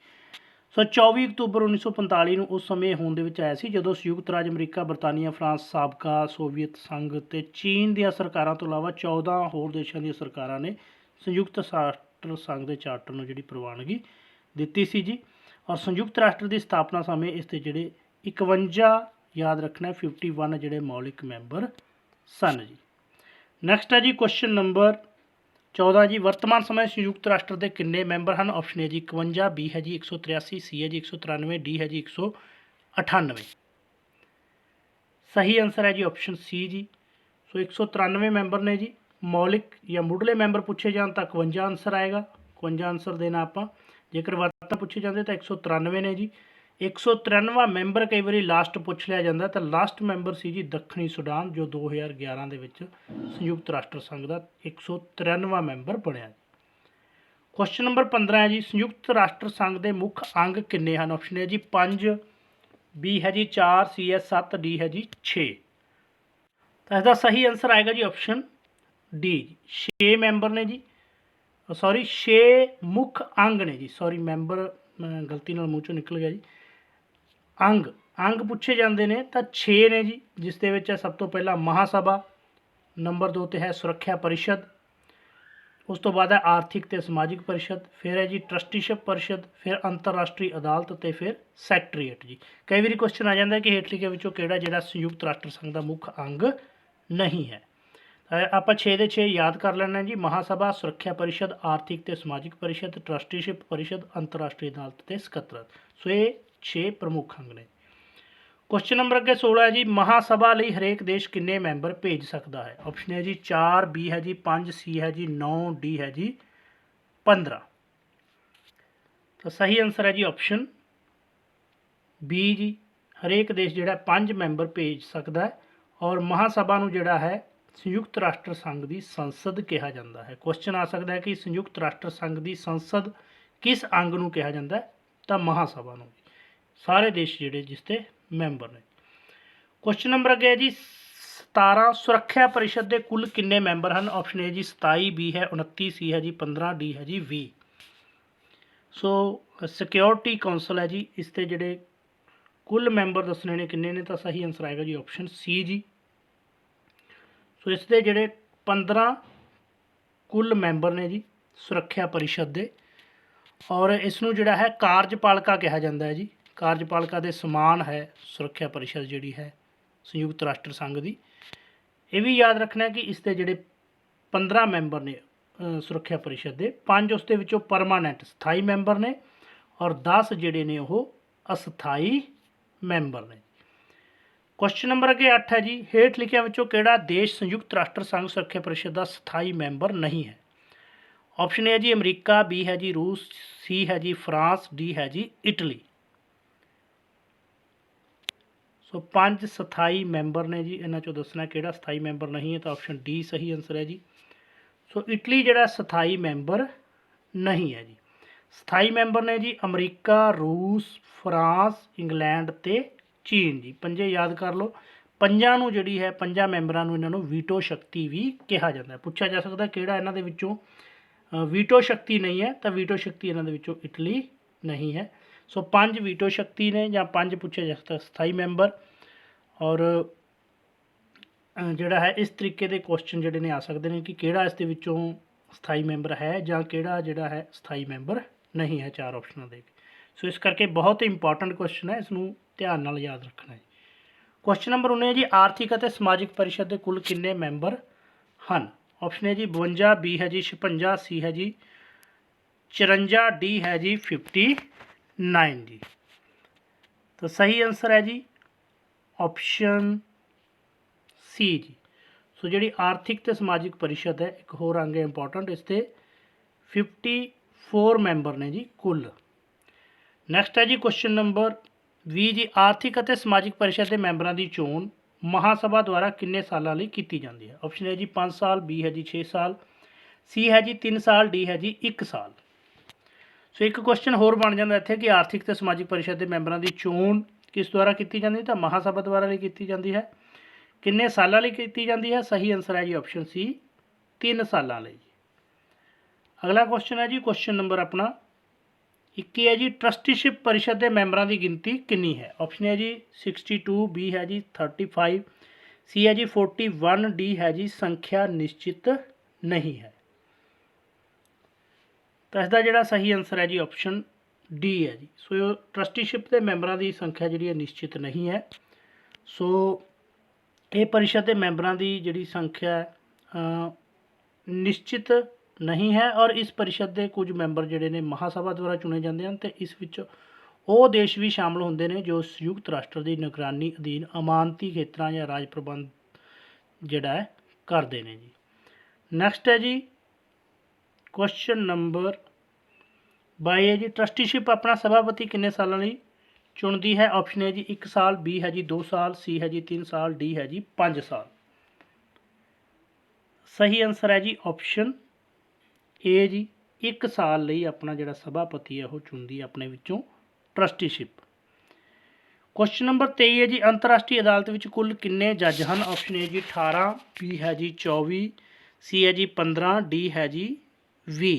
ਸੋ 24 ਅਕਤੂਬਰ 1945 ਨੂੰ ਉਸ ਸਮੇਂ ਹੋਂਦ ਦੇ ਵਿੱਚ ਆਇਆ ਸੀ ਜਦੋਂ ਸੰਯੁਕਤ ਰਾਜ ਅਮਰੀਕਾ, ਬਰਤਾਨੀਆ, ਫਰਾਂਸ, ਸਾਬਕਾ ਸੋਵੀਅਤ ਸੰਘ ਤੇ ਚੀਨ ਦੀਆਂ ਸਰਕਾਰਾਂ ਤੋਂ ਇਲਾਵਾ 14 ਹੋਰ ਦੇਸ਼ਾਂ ਦੀਆਂ ਸਰਕਾਰਾਂ ਨੇ ਸੰਯੁਕਤ ਰਾਸ਼ਟਰ ਸੰਘ ਦੇ ਚਾਰਟਰ ਨੂੰ ਜਿਹੜੀ ਪ੍ਰਵਾਨਗੀ ਦਿੱਤੀ ਸੀ ਜੀ। ਔਰ ਸੰਯੁਕਤ ਰਾਸ਼ਟਰ ਦੀ ਸਥਾਪਨਾ ਸਮੇਂ ਇਸ ਦੇ ਜਿਹੜੇ 51 ਯਾਦ ਰੱਖਣਾ 51 ਜਿਹੜੇ ਮੌਲਿਕ ਮੈਂਬਰ ਸਨ ਜੀ। ਨੈਕਸਟ ਹੈ ਜੀ ਕੁਐਸਚਨ ਨੰਬਰ 14 ਜੀ, ਵਰਤਮਾਨ ਸਮੇਂ ਸੰਯੁਕਤ ਰਾਸ਼ਟਰ ਦੇ ਕਿੰਨੇ ਮੈਂਬਰ ਹਨ? ਆਪਸ਼ਨ ਹੈ ਜੀ 51, ਬੀ ਹੈ ਜੀ 183, ਸੀ ਹੈ ਜੀ 193, ਡੀ ਹੈ ਜੀ 198। ਸਹੀ ਆਨਸਰ ਹੈ ਜੀ ਆਪਸ਼ਨ ਸੀ ਜੀ। ਸੋ 193 ਮੈਂਬਰ ਨੇ ਜੀ। ਮੌਲਿਕ ਜਾਂ ਮੁੱਢਲੇ ਮੈਂਬਰ ਪੁੱਛੇ ਜਾਣ ਤਾਂ 51 ਆਨਸਰ ਆਏਗਾ, 51 ਆਨਸਰ ਦੇਣਾ ਆਪਾਂ। ਜੇਕਰ ਵਰਤਮਾਨ ਪੁੱਛੇ ਜਾਂਦੇ ਤਾਂ 193 ਨੇ ਜੀ। 193ਵਾਂ ਮੈਂਬਰ ਕਈ ਵਾਰੀ ਲਾਸਟ ਪੁੱਛ ਲਿਆ ਜਾਂਦਾ, ਤਾਂ ਲਾਸਟ ਮੈਂਬਰ ਸੀ ਜੀ ਦੱਖਣੀ ਸੁਡਾਨ, ਜੋ 2011 ਦੇ ਵਿੱਚ ਸੰਯੁਕਤ ਰਾਸ਼ਟਰ ਸੰਘ ਦਾ 193ਵਾਂ ਮੈਂਬਰ ਬਣਿਆ। ਕੁਐਸਚਨ ਨੰਬਰ 15 ਹੈ ਜੀ, ਸੰਯੁਕਤ ਰਾਸ਼ਟਰ ਸੰਘ ਦੇ ਮੁੱਖ ਅੰਗ ਕਿੰਨੇ ਹਨ? ਆਪਸ਼ਨ ਹੈ ਜੀ 5, ਬੀ ਹੈ ਜੀ 4, ਸੀ ਹੈ 7, ਡੀ ਹੈ ਜੀ 6। ਤਾਂ ਇਸਦਾ ਸਹੀ ਆਨਸਰ ਆਏਗਾ ਜੀ ਆਪਸ਼ਨ ਡੀ, 6 ਮੈਂਬਰ ਨੇ ਜੀ। 6 ਮੁੱਖ ਅੰਗ ਨੇ ਜੀ। ਮੈਂਬਰ ਗਲਤੀ ਨਾਲ ਮੂੰਹ ਚੋਂ ਨਿਕਲ ਗਿਆ ਜੀ। ਅੰਗ ਪੁੱਛੇ ਜਾਂਦੇ ਨੇ ਤਾਂ 6 ਨੇ ਜੀ, ਜਿਸ ਦੇ ਵਿੱਚ ਸਭ ਤੋਂ ਪਹਿਲਾਂ ਮਹਾਸਭਾ, ਨੰਬਰ 2 ਤੇ ਹੈ ਸੁਰੱਖਿਆ ਪਰਿਸ਼ਦ, ਉਸ ਤੋਂ ਬਾਅਦ ਹੈ ਆਰਥਿਕ ਤੇ ਸਮਾਜਿਕ ਪਰਿਸ਼ਦ, ਫਿਰ ਹੈ ਜੀ ਟਰਸਟੀਸ਼ਿਪ ਪਰਿਸ਼ਦ, ਫਿਰ ਅੰਤਰਰਾਸ਼ਟਰੀ ਅਦਾਲਤ ਤੇ ਫਿਰ ਸੈਕਟਰੀਏਟ ਜੀ। ਕਈ ਵਾਰੀ ਕੁਐਸਚਨ ਆ ਜਾਂਦਾ ਕਿ ਹੇਠ ਲਿਖੇ ਵਿੱਚੋਂ ਕਿਹੜਾ ਜਿਹੜਾ ਸੰਯੁਕਤ ਰਾਸ਼ਟਰ ਸੰਘ ਦਾ ਮੁੱਖ ਅੰਗ ਨਹੀਂ ਹੈ। ਆਪਾਂ 6 ਦੇ 6 ਯਾਦ ਕਰ ਲੈਣਾ ਜੀ। ਮਹਾਸਭਾ, ਸੁਰੱਖਿਆ ਪਰਿਸ਼ਦ, ਆਰਥਿਕ ਤੇ ਸਮਾਜਿਕ ਪਰਿਸ਼ਦ, ਟਰਸਟੀਸ਼ਿਪ ਪਰਿਸ਼ਦ, ਅੰਤਰਰਾਸ਼ਟਰੀ ਅਦਾਲਤ ਤੇ ਸਕੱਤਰਤ। ਸੋ ਇਹ 6 ਪ੍ਰਮੁੱਖ ਅੰਗ ਨੇ। क्वेश्चन नंबर अगे 16 है जी, महासभा ਲਈ ਹਰੇਕ ਦੇਸ਼ ਕਿੰਨੇ ਮੈਂਬਰ ਭੇਜ ਸਕਦਾ ਹੈ? ਆਪਸ਼ਨ ਹੈ ਜੀ 4, ਬੀ ਹੈ ਜੀ 5, ਸੀ ਹੈ ਜੀ 9, ਡੀ ਹੈ ਜੀ 15। ਤਾਂ ਸਹੀ ਆਨਸਰ ਹੈ ਜੀ ਆਪਸ਼ਨ ਬੀ ਜੀ, ਹਰੇਕ ਦੇਸ਼ ਜਿਹੜਾ 5 ਮੈਂਬਰ ਭੇਜ ਸਕਦਾ ਹੈ। ਔਰ ਮਹਾਸਭਾ ਨੂੰ ਜਿਹੜਾ ਹੈ ਸੰਯੁਕਤ ਰਾਸ਼ਟਰ ਸੰਘ ਦੀ ਸੰਸਦ ਕਿਹਾ ਜਾਂਦਾ ਹੈ। ਕੁਐਸਚਨ ਆ ਸਕਦਾ ਹੈ ਕਿ ਸੰਯੁਕਤ ਰਾਸ਼ਟਰ ਸੰਘ ਦੀ ਸੰਸਦ ਕਿਸ ਅੰਗ ਨੂੰ ਕਿਹਾ ਜਾਂਦਾ ਹੈ? ਤਾਂ ਮਹਾਸਭਾ ਨੂੰ। ਸਾਰੇ ਦੇਸ਼ ਜਿਹੜੇ ਜਿਸ ਤੇ ਮੈਂਬਰ ਨੇ। ਕੁਐਸਚਨ ਨੰਬਰ ਅੱਗੇ ਹੈ ਜੀ 17, ਸੁਰੱਖਿਆ ਪਰਿਸ਼ਦ ਦੇ ਕੁੱਲ ਕਿੰਨੇ ਮੈਂਬਰ ਹਨ? ਆਪਸ਼ਨ ਏ ਜੀ 27, ਬੀ ਹੈ 29, ਸੀ ਹੈ ਜੀ 15, ਡੀ ਹੈ ਜੀ 20। ਸੋ ਸਿਕਿਉਰਿਟੀ ਕੌਂਸਲ ਹੈ ਜੀ, ਇਸ ਤੇ ਜਿਹੜੇ ਕੁੱਲ ਮੈਂਬਰ ਦੱਸਣੇ ਨੇ ਕਿੰਨੇ ਨੇ, ਤਾਂ ਸਹੀ ਆਨਸਰ ਆਏਗਾ ਜੀ ਆਪਸ਼ਨ ਸੀ ਜੀ। ਸੋ ਇਸ ਦੇ ਜਿਹੜੇ 15 ਕੁੱਲ ਮੈਂਬਰ ਨੇ ਜੀ ਸੁਰੱਖਿਆ ਪਰਿਸ਼ਦ ਦੇ। ਔਰ ਇਸ ਨੂੰ ਜਿਹੜਾ ਹੈ ਕਾਰਜਪਾਲਿਕਾ ਕਿਹਾ ਜਾਂਦਾ ਹੈ ਜੀ, ਕਾਰਜਪਾਲਿਕਾ ਦੇ ਸਮਾਨ ਹੈ ਸੁਰੱਖਿਆ ਪਰਿਸ਼ਦ ਜਿਹੜੀ ਹੈ ਸੰਯੁਕਤ ਰਾਸ਼ਟਰ ਸੰਘ ਦੀ। ਇਹ ਵੀ ਯਾਦ ਰੱਖਣਾ ਕਿ ਇਸ ਦੇ ਜਿਹੜੇ 15 ਮੈਂਬਰ ਨੇ ਸੁਰੱਖਿਆ ਪਰਿਸ਼ਦ ਦੇ, 5 ਉਸ ਦੇ ਵਿੱਚੋਂ ਪਰਮਾਨੈਂਟ ਸਥਾਈ ਮੈਂਬਰ ਨੇ ਔਰ 10 ਜਿਹੜੇ ਨੇ ਉਹ ਅਸਥਾਈ ਮੈਂਬਰ ਨੇ। ਕੁਐਸਚਨ ਨੰਬਰ ਅੱਗੇ 8 ਹੈ ਜੀ, ਹੇਠ ਲਿਖਿਆਂ ਵਿੱਚੋਂ ਕਿਹੜਾ ਦੇਸ਼ ਸੰਯੁਕਤ ਰਾਸ਼ਟਰ ਸੰਘ ਸੁਰੱਖਿਆ ਪਰਿਸ਼ਦ ਦਾ ਸਥਾਈ ਮੈਂਬਰ ਨਹੀਂ ਹੈ? ਆਪਸ਼ਨ ਏ ਹੈ ਜੀ ਅਮਰੀਕਾ, ਬੀ ਹੈ ਜੀ ਰੂਸ, ਸੀ ਹੈ ਜੀ ਫਰਾਂਸ, ਡੀ ਹੈ ਜੀ ਇਟਲੀ। ਸੋ 5 ਸਥਾਈ ਮੈਂਬਰ ਨੇ ਜੀ, ਇਹਨਾਂ ਚੋਂ ਦੱਸਣਾ ਕਿਹੜਾ ਸਥਾਈ ਮੈਂਬਰ ਨਹੀਂ ਹੈ, ਤਾਂ ਆਪਸ਼ਨ ਡੀ ਸਹੀ ਆਨਸਰ ਹੈ ਜੀ। ਸੋ ਇਟਲੀ ਜਿਹੜਾ ਸਥਾਈ ਮੈਂਬਰ ਨਹੀਂ ਹੈ ਜੀ। ਸਥਾਈ ਮੈਂਬਰ ਨੇ ਜੀ ਅਮਰੀਕਾ, ਰੂਸ, ਫਰਾਂਸ, ਇੰਗਲੈਂਡ ਤੇ ਚੀਨ ਜੀ। ਪੰਜੇ ਯਾਦ ਕਰ ਲਓ। ਪੰਜਾਂ ਨੂੰ ਜਿਹੜੀ ਹੈ 5 ਮੈਂਬਰਾਂ ਨੂੰ ਇਹਨਾਂ ਨੂੰ ਵੀਟੋ ਸ਼ਕਤੀ ਵੀ ਕਿਹਾ ਜਾਂਦਾ। ਪੁੱਛਿਆ ਜਾ ਸਕਦਾ ਕਿਹੜਾ ਇਹਨਾਂ ਦੇ ਵਿੱਚੋਂ ਵੀਟੋ ਸ਼ਕਤੀ ਨਹੀਂ ਹੈ, ਤਾਂ ਵੀਟੋ ਸ਼ਕਤੀ ਇਹਨਾਂ ਦੇ ਵਿੱਚੋਂ ਇਟਲੀ ਨਹੀਂ ਹੈ। ਸੋ 5 ਵੀਟੋ ਸ਼ਕਤੀ ਨੇ ਜਾਂ 5 ਪੁੱਛਿਆ ਜਾ ਸਕਦਾ ਸਥਾਈ ਮੈਂਬਰ। ਔਰ ਜਿਹੜਾ ਹੈ ਇਸ ਤਰੀਕੇ ਦੇ ਕੁਐਸਚਨ ਜਿਹੜੇ ਨੇ ਆ ਸਕਦੇ ਨੇ ਕਿ ਕਿਹੜਾ ਇਸ ਦੇ ਵਿੱਚੋਂ ਸਥਾਈ ਮੈਂਬਰ ਹੈ ਜਾਂ ਕਿਹੜਾ ਜਿਹੜਾ ਹੈ ਸਥਾਈ ਮੈਂਬਰ ਨਹੀਂ ਹੈ, 4 ਆਪਸ਼ਨਾਂ ਦੇ। ਸੋ ਇਸ ਕਰਕੇ ਬਹੁਤ ਇੰਪੋਰਟੈਂਟ ਕੁਐਸਚਨ ਹੈ, ਇਸ ਨੂੰ ਧਿਆਨ ਨਾਲ ਯਾਦ ਰੱਖਣਾ ਹੈ। ਕੁਐਸਚਨ ਨੰਬਰ 19 ਹੈ ਜੀ, ਆਰਥਿਕ ਅਤੇ ਸਮਾਜਿਕ ਪਰਿਸ਼ਦ ਦੇ ਕੁੱਲ ਕਿੰਨੇ ਮੈਂਬਰ ਹਨ? ਆਪਸ਼ਨ ਹੈ ਜੀ 52, ਬੀ ਹੈ ਜੀ 56, ਸੀ ਹੈ ਜੀ 54, ਡੀ ਹੈ ਜੀ 59 ਜੀ। ਤਾਂ ਸਹੀ ਆਨਸਰ ਹੈ ਜੀ ਆਪਸ਼ਨ ਸੀ ਜੀ। ਸੋ ਜਿਹੜੀ ਆਰਥਿਕ ਤੇ ਸਮਾਜਿਕ ਪਰਿਸ਼ਦ ਹੈ, ਇੱਕ ਹੋਰ ਅੰਗ ਹੈ ਇੰਪੋਰਟੈਂਟ, ਇਸ ਤੇ 54 ਮੈਂਬਰ ਨੇ ਜੀ ਕੁੱਲ। ਨੈਕਸਟ ਹੈ ਜੀ ਕੁਐਸਚਨ ਨੰਬਰ 20 ਜੀ, ਆਰਥਿਕ ਅਤੇ ਸਮਾਜਿਕ ਪਰਿਸ਼ਦ ਦੇ ਮੈਂਬਰਾਂ ਦੀ ਚੋਣ ਮਹਾਸਭਾ ਦੁਆਰਾ ਕਿੰਨੇ ਸਾਲਾਂ ਲਈ ਕੀਤੀ ਜਾਂਦੀ ਹੈ? ਆਪਸ਼ਨ ਹੈ ਜੀ 5 ਸਾਲ, ਬੀ ਹੈ ਜੀ 6 ਸਾਲ, ਸੀ ਹੈ ਜੀ 3 ਸਾਲ, ਡੀ ਹੈ ਜੀ 1 ਸਾਲ। ਸੋ ਇੱਕ ਕੁਐਸਚਨ ਹੋਰ ਬਣ ਜਾਂਦਾ ਇੱਥੇ ਕਿ ਆਰਥਿਕ ਤੇ ਸਮਾਜਿਕ ਪਰਿਸ਼ਦ ਦੇ ਮੈਂਬਰਾਂ ਦੀ ਚੋਣ ਕਿਸ ਦੁਆਰਾ ਕੀਤੀ ਜਾਂਦੀ ਹੈ? ਤਾਂ ਮਹਾਸਭਾ ਦੁਆਰਾ ਲਈ ਕੀਤੀ ਜਾਂਦੀ ਹੈ। ਕਿੰਨੇ ਸਾਲਾਂ ਲਈ ਕੀਤੀ ਜਾਂਦੀ ਹੈ? ਸਹੀ ਆਨਸਰ ਹੈ ਜੀ ਆਪਸ਼ਨ ਸੀ 3 ਸਾਲਾਂ ਲਈ। ਅਗਲਾ ਕੁਐਸਚਨ ਹੈ ਜੀ ਕੁਐਸਚਨ ਨੰਬਰ ਆਪਣਾ 21 ਹੈ ਜੀ, ਟਰਸਟੀਸ਼ਿਪ ਪਰਿਸ਼ਦ ਦੇ ਮੈਂਬਰਾਂ ਦੀ ਗਿਣਤੀ ਕਿੰਨੀ ਹੈ? ਆਪਸ਼ਨ ਹੈ ਜੀ 62, ਬੀ ਹੈ ਜੀ 35, ਸੀ ਹੈ ਜੀ 41, ਡੀ ਹੈ ਜੀ ਸੰਖਿਆ ਨਿਸ਼ਚਿਤ ਨਹੀਂ ਹੈ। ਤਾਂ ਇਸ ਦਾ ਜਿਹੜਾ ਸਹੀ ਆਨਸਰ ਹੈ ਜੀ ਆਪਸ਼ਨ ਡੀ ਹੈ ਜੀ। ਸੋ ਟਰਸਟੀਸ਼ਿਪ ਦੇ ਮੈਂਬਰਾਂ ਦੀ ਸੰਖਿਆ ਜਿਹੜੀ ਹੈ ਨਿਸ਼ਚਿਤ ਨਹੀਂ ਹੈ। ਸੋ ਇਹ ਪਰਿਸ਼ਦ ਦੇ ਮੈਂਬਰਾਂ ਦੀ ਜਿਹੜੀ ਸੰਖਿਆ ਨਿਸ਼ਚਿਤ ਨਹੀਂ ਹੈ। ਔਰ ਇਸ ਪਰਿਸ਼ਦ ਦੇ ਕੁਝ ਮੈਂਬਰ ਜਿਹੜੇ ਨੇ ਮਹਾਸਭਾ ਦੁਆਰਾ ਚੁਣੇ ਜਾਂਦੇ ਹਨ, ਅਤੇ ਇਸ ਵਿੱਚ ਉਹ ਦੇਸ਼ ਵੀ ਸ਼ਾਮਲ ਹੁੰਦੇ ਨੇ ਜੋ ਸੰਯੁਕਤ ਰਾਸ਼ਟਰ ਦੀ ਨਿਗਰਾਨੀ ਅਧੀਨ ਅਮਾਨਤੀ ਖੇਤਰਾਂ ਜਾਂ ਰਾਜ ਪ੍ਰਬੰਧ ਜਿਹੜਾ ਹੈ ਕਰਦੇ ਨੇ ਜੀ। ਨੈਕਸਟ ਹੈ ਜੀ ਕੁਐਸਚਨ ਨੰਬਰ 22 ਹੈ ਜੀ, ਟਰਸਟੀਸ਼ਿਪ ਆਪਣਾ ਸਭਾਪਤੀ ਕਿੰਨੇ ਸਾਲਾਂ ਲਈ ਚੁਣਦੀ ਹੈ? ਆਪਸ਼ਨ ਹੈ ਜੀ 1 ਸਾਲ, ਬੀ ਹੈ ਜੀ 2 ਸਾਲ, ਸੀ ਹੈ ਜੀ 3 ਸਾਲ, ਡੀ ਹੈ ਜੀ 5 ਸਾਲ। ਸਹੀ ਆਨਸਰ ਹੈ ਜੀ ਆਪਸ਼ਨ ਏ ਜੀ, 1 ਸਾਲ ਲਈ ਆਪਣਾ ਜਿਹੜਾ ਸਭਾਪਤੀ ਹੈ ਉਹ ਚੁਣਦੀ ਹੈ ਆਪਣੇ ਵਿੱਚੋਂ ਟਰਸਟੀਸ਼ਿਪ। ਕੁਐਸਚਨ ਨੰਬਰ 23 ਹੈ ਜੀ, ਅੰਤਰਰਾਸ਼ਟਰੀ ਅਦਾਲਤ ਵਿੱਚ ਕੁੱਲ ਕਿੰਨੇ ਜੱਜ ਹਨ? ਆਪਸ਼ਨ ਏ ਜੀ 18, ਬੀ ਹੈ ਜੀ 24, ਸੀ ਹੈ ਜੀ 15, ਡੀ ਹੈ ਜੀ 20।